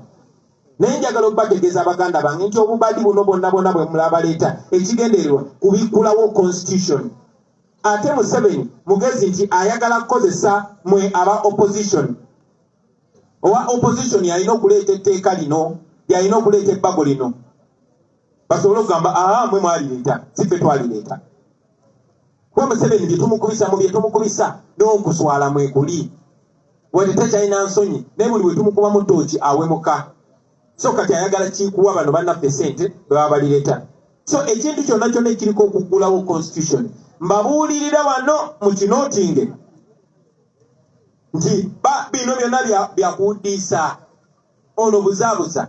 naye njagala okubategeeza abaganda bange nti obubadi buno bonna bwe mulabaleeta ekigendererwa kubikkulawo constitution ate Museveni mugezi nti ayagala kukozesa mwe aba opposition owa opposition yalina okuleeta etteeka lino yalina okuleeta ebbago lino basobole okugamba mwe mwalireeta siffe twalireeta kuba Museveni bye tumukubisa mu bye tumukubisa n'okuswala mwekuli wadde tekyalina nsonyi naye buli bwe tumukubamu ttooki awemuka so kati ayagala kikuwa bano bannaffe sente bwe baba balireeta so ekintu kyonna ekiriko okuggulawo constitution mbabuulirira wano mu kinootinge nti bino byonna byakuuddiisa ono buzaabuza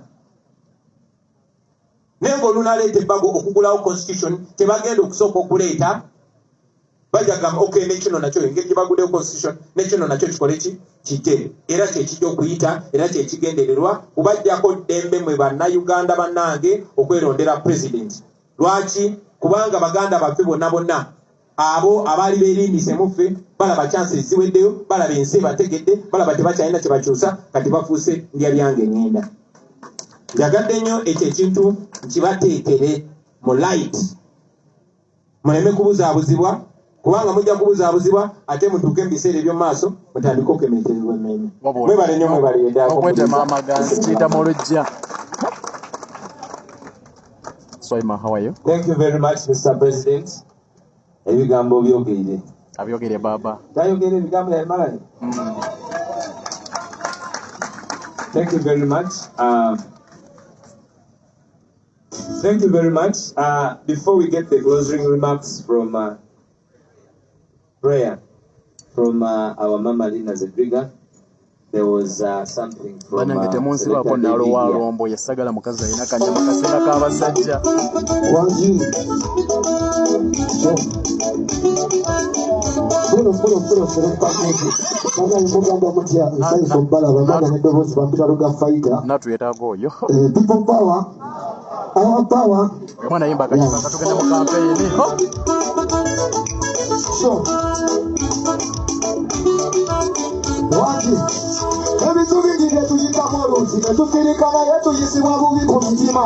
naye ng'olunaleeta ebbago okuggulawo constitution tebagenda okusooka okuleeta bajagamba okay nekino nakyo engeri gye baguddewo constitution nekino nakyo kikole kite era kyekijja okuyita era kyekigendererwa kubajjako ddembe mwe bannayuganda bannange okwerondera president lwaki kubanga baganda baffe bonna abo abaali beerindise muffe balaba chances ziweddeyo balaba ensi bategedde balaba tebakyalina kye bakyusa kati bafuuse ndya byange ngenda njagadde nnyo ekyo ekintu nkibateekere mu light muleme kubuzaabuzibwa kubanga mujja kubuzaabuzibwa ate mutuuke mu biseera eby'omu maaso mutandike okukemetererwa emmeeme mwebale nnyo okwetema amaganzi kiyita mu lujja. Swaima, how are you? Thank you very much, Mr. President. Ebigambo byogere. Abyogere baba. Tayogere ebigambo yabimalayo. Thank you very much. Thank you very much. Before we get the closing remarks from prayer from our Mama Lina Zedriga, there was something from Selector Olivia. Yasagala mukazi alina kanyama kaseera k'abasajja. Natu yetaaga oyo. People power, our power. Mwana yimba kanyama katugenda mu campaign. So, ebitubigire tuyitamu olungi netufirikana ye tuyisibwa bubi ku mitima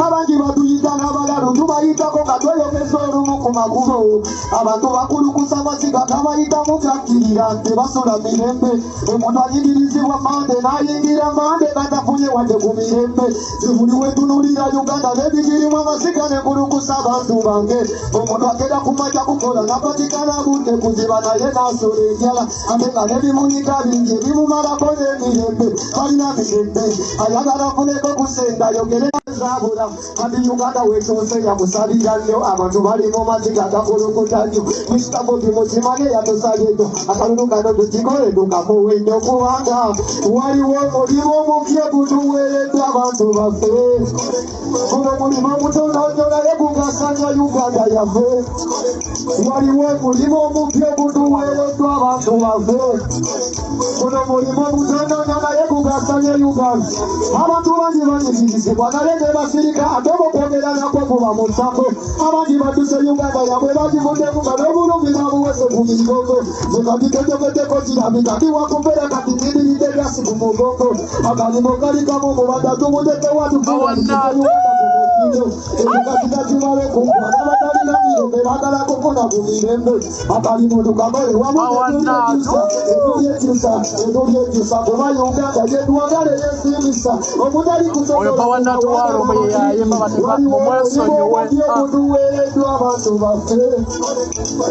abangi batuyita n'abalalu tubayitako nga tweyogeza olumu ku makubo abantu bakulukusa masiga tabayitamu gakkirira tebasula mirembe omuntu ayingirizibwa mande n'ayingira mande batafunye wadde ku mirembe zibuli wetunulira uganda nebigirimu amasiga nekulukusa abantu bange omuntu agenda kumaja kukola napatikana budde kuziba naye nasula enjala ate nga nebimunyika bingi ebimumalako mirembe balina mirembe ayagala funeko kusenda yogere zabula ati uganda wekyose yamusabira nnyo abantu bali mu maziga gakulukuta nnyo Mr. Mukimanye yatusabye nnyo akalulu kano tukikole tukamuwe nnyo kubanga waliwo omulimu omupya gutuweereddwa abantu baffe guno mulimu omutonoonyo naye gugasanya Uganda yaffe waliwo omulimu omupya gutuweereddwa abantu baffe guno mulimu omutonoonyo naye gugasanya Uganda abantu bangi banyigirizibwa naye ne basirika ate okwogera nakwo kuba mu nsambo abangi batuse Uganda yabwe bagivuddemu nga n'obulungi babuweze ku migongo ze kati tojogeddeko kirabika tiwakubeera kati niriridde lyasi ku mugongo akalimu kali kamu mubadde tumudeke watukuwaika Uganda ku mukiro ekikakita kimale kunkwa n'abatalina mirembe baagala kufuna ku mirembe akalimu tukakole wamu etulyekyusa kuba Uganda gyetwagala eyesimisa omutali kusobola abantu baffe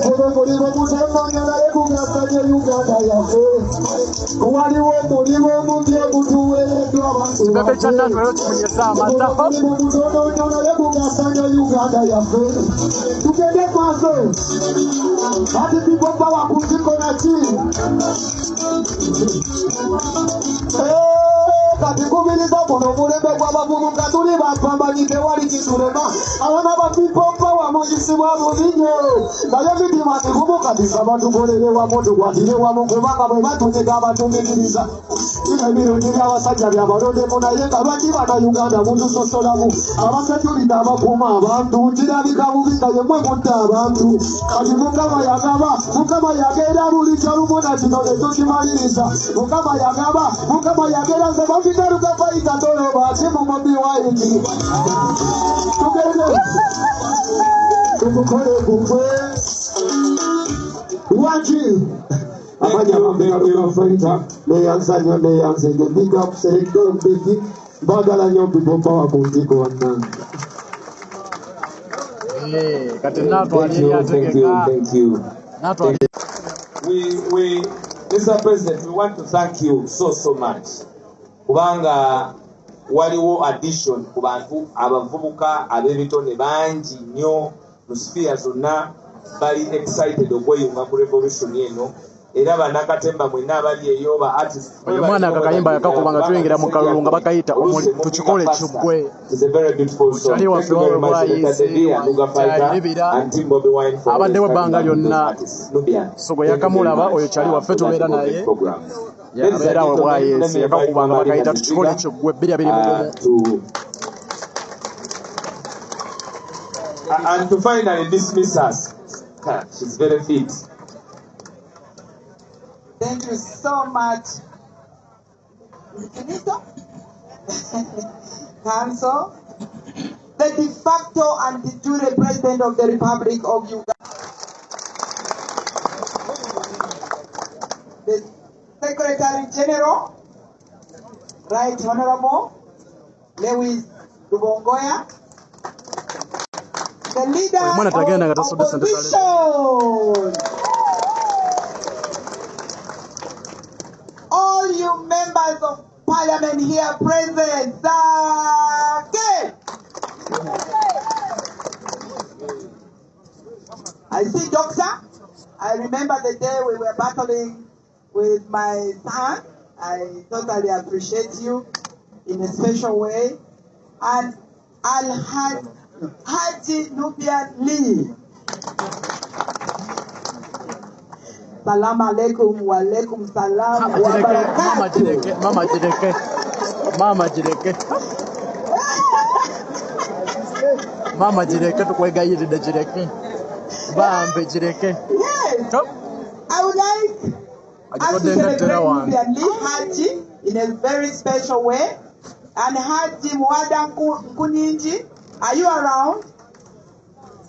kuno mulimu mutonoonyo naye gugasanya Uganda yaffe waliwo omulimu omupya gutuweereddwa abantu baffe mulimu mutonoonyo naye gugasanya Uganda yaffe tugende maaso ati tugoba wakuzikola ki kati kubiriza kuno omulembe gw'abavubuka tuli bapambanyi tewali kitulema abaana ba people power muyisibwa bubi nnyo naye mitima migumu kati saba tukolere wamu tukwatire wamu kubanga bwe batunyiga abatumikiriza kino ebirungi by'abasajja byabalondemu naye nga lwaki bannayuganda mutusosolamu abasekulita abakuuma abantu kirabika bubi nga yemmwe mutta abantu kati mukama yagaba mukama yageera bulijjo lumu na kino ne tukimaliriza mukama yagaba mukama yageera nze bafitaluka fayita toloba ate mu mobi waiti tugende tukukole kukwe waki amanyabafayita neyansanyo neyansenge big up selector beki bagala nnyo people power ku ntiko wannange kati natwalira ategeka we Mr. President, we want to thank you so much kubanga waliwo addition ku bantu abavubuka ab'ebitone bangi nnyo mu sphere zonna bali excited okweyunga ku revolution eno era banakatemba mwenna abali eyo ba artist oyo mwana akakayimba yakakuba nga tuyingira mu kalulu nga bakayita tukikole kiggwe kyali waffe wabwayisibira abaddewo ebbanga lyonna so gwe yakamulaba oyo kyali waffe tubeera naye yabeera we bwayesi yakakuba nga bakayita tukikole kiggwe 2 and to finally dismiss us. She's very fit. Thank you so much, Minister, Council, the de facto and de jure President of the Republic of Uganda, the Secretary General, Right Honorable Lewis Lubongoya, the leader of opposition, all you members of parliament here present, I see doctor. I remember the day we were battling with my son. I totally appreciate you in a special way. And Haji Nubian Lee. Salam alaikum wa alaikum salam wa barakatuh. Mama jireke tukwegayirira jireke bambe jireke. Yes. I would like us to celebrate Nubian Lee Haji in a very special way. And Haji Mwada Kuninji, are you around?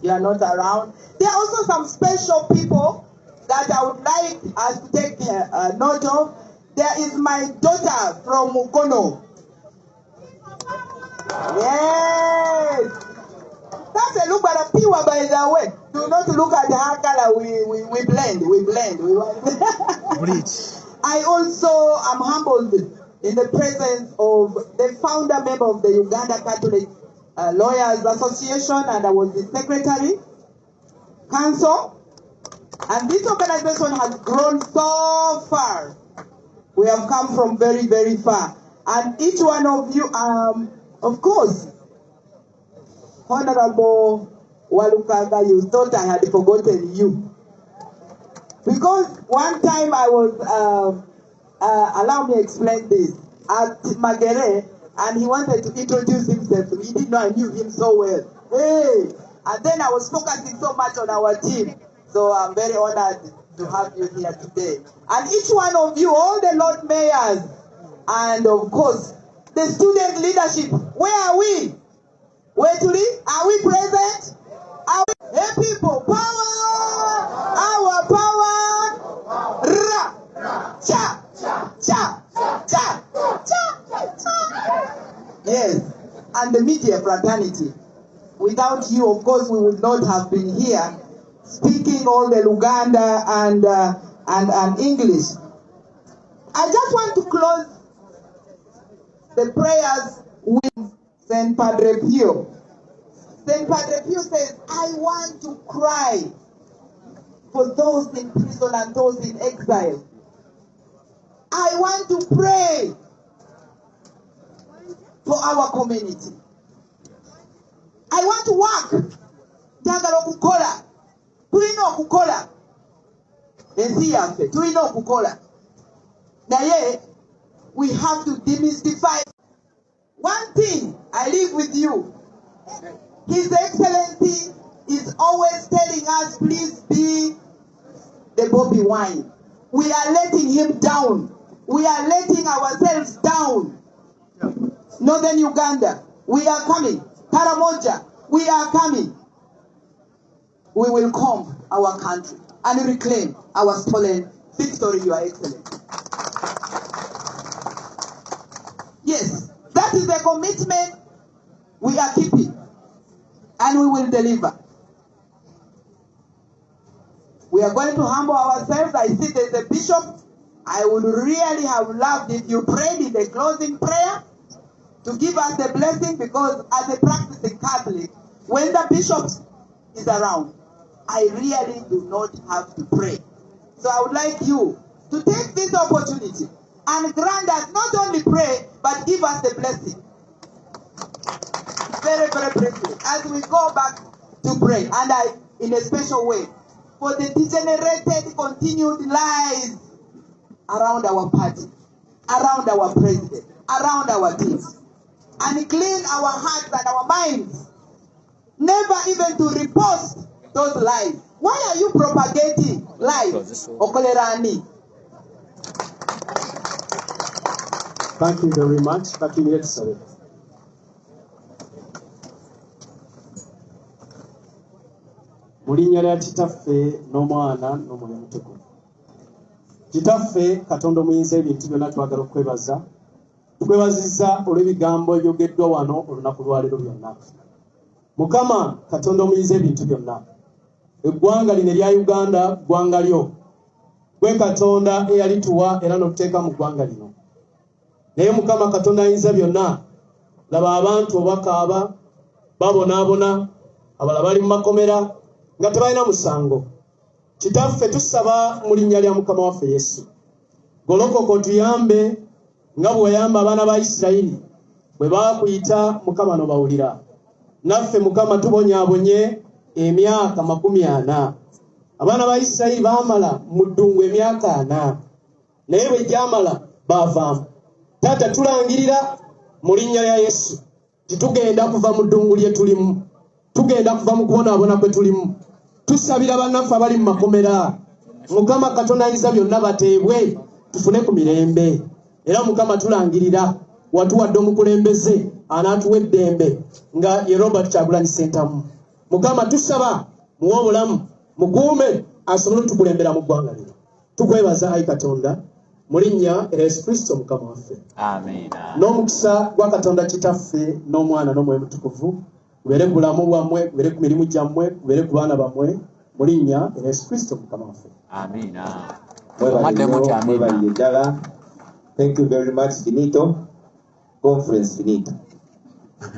You are not around. There are also some special people that I would like us to take note of. There is my daughter from Mukono. Yes. That's a look at a piwa, by the way. Do not look at her color. We blend. I also am humbled in the presence of the founder member of the Uganda Catholic Lawyers Association, and I was the secretary. council, and this organization has grown so far. We have come from very, very far. And each one of you, of course, Honorable Walukaga, you thought I had forgotten you. Because one time I was, allow me to explain this, at Magere, and he wanted to introduce himself. He didn't know I knew him so well. Hey! And then I was focusing so much on our team. So I'm very honored to have you here today. And each one of you, all the Lord Mayors, and of course, the student leadership, where are we? Wetuli, are we present? Are we? Hey people, power! Our power! Ra! Cha! Cha! Cha! Cha! Cha! Yes, and the media fraternity. Without you, of course, we would not have been here speaking all the Luganda and English. I just want to close the prayers with Saint Padre Pio. Saint Padre Pio says, I want to cry for those in prison and those in exile. I want to pray for our community. I want to work. Njagala okukola. Tulina okukola. Ensi yaffe tulina okukola. Naye we have to demystify. One thing I leave with you. His Excellency is always telling us, please be the Bobby Wine. We are letting him down. We are letting ourselves down. Northern Uganda, we are coming. Karamoja, we are coming. We will calm our country and reclaim our stolen victory, Your Excellency. Yes, that is the commitment we are keeping, and we will deliver. We are going to humble ourselves. I see there's a bishop. I would really have loved if you prayed in the closing prayer to give us the blessing, because as a practicing Catholic, when the bishop is around, I really do not have to pray. So I would like you to take this opportunity and grant us not only pray, but give us the blessing. Very, very briefly, as we go back to pray, and I, in a special way, for the degenerated, continued lies around our party, around our president, around our teams, and clean our hearts and our minds, never even to repost those lies. Why are you propagating lies? Okolerani. Thank you very much. Thank you, sorry. Mulinnya lya kitaffe n'omwana n'omwoyo omutukuvu. Kitaffe Katonda omuyinza ebintu byonna twagala okwebaza. Tukwebazizza olw'ebigambo ebyogeddwa wano olunaku lwaleero byonna. Mukama Katonda omuyinza ebintu byonna. Eggwanga lino erya Uganda ggwanga lyo. Gwe Katonda eyalituwa era n'otuteeka mu ggwanga lino. Naye Mukama Katonda ayinza byonna, laba abantu obakaaba, babonaabona, abalala bali mu makomera nga tebalina musango. Kitaffe tusaba mu linnya lya Mukama waffe Yesu, golokoka otuyambe nga bwe wayamba abaana ba Isirayiri bwe baakuyita Mukama n'obawulira. Naffe Mukama tubonyaabonye emyaka 40. Abaana ba Isirayiri baamala mu ddungu emyaka 4, naye bwe gyamala baavaamu. Taata tulangirira mu linnya lya Yesu titugenda kuva mu ddungu lye tulimu, tugenda kuva mu kubonaabona kwe tulimu. Tusabira bannaffe abali mu makomera, Mukama Katonda ayinza byonna bateebwe tufune ku mirembe. Era Mukama tulangirira watuwadde omukulembeze anaatuwa eddembe nga ye Robert Kyagulanyi Ssentamu. Mukama tusaba muwe obulamu, mukuume asobole otukulembera mu ggwanga lino. Tukwebaza Ayi Katonda mu linnya lya Yesu Kristo Mukama waffe. Amen. N'omukisa gwa Katonda Kitaffe n'Omwana n'Omwoyo Mutukuvu gubeere ku bulamu bwammwe, gubeere ku mirimu gyammwe, gubeere ku baana bammwe mu linnya lya Yesu Kristo Mukama waffe. Amen. Mwebalire ddala. Thank you very much, Finito. Conference finito.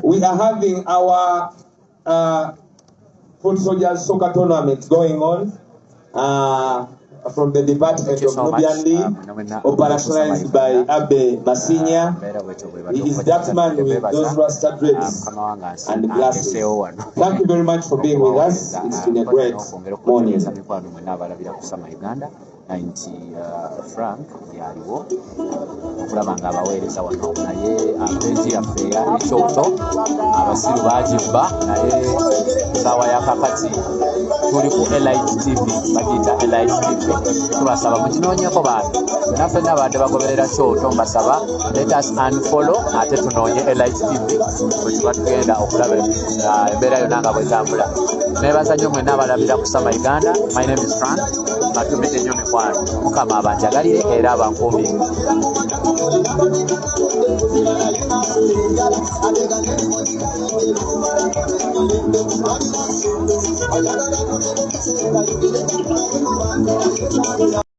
We are having our Foot Soldiers Soccer Tournament going on from the Department of Nubian League, operationalized by Abe Basinya. He is that man with those Rasta dreads and glasses. Thank you very much for being with us. It's been a great morning. Frank yaliwo okulaba nga abaweereza wano naye apenzi yaffe ya ekyoto abasiru bagibba naye saawa yakakati tuli ku Elite TV bagiyita Elite TV tubasaba mukinoonyeko bantu naffe nabadde bagoberera kyoto mbasaba let us unfollow ate tunoonye Elite TV bwetuba tugenda okulaba embeera yonna nga bwetambula nebaza nnyo mwenna abalabira kusama Uganda. My name is Frank matumidde nnyo mikwano mukama abanjagalire era abankuumire. Thank you.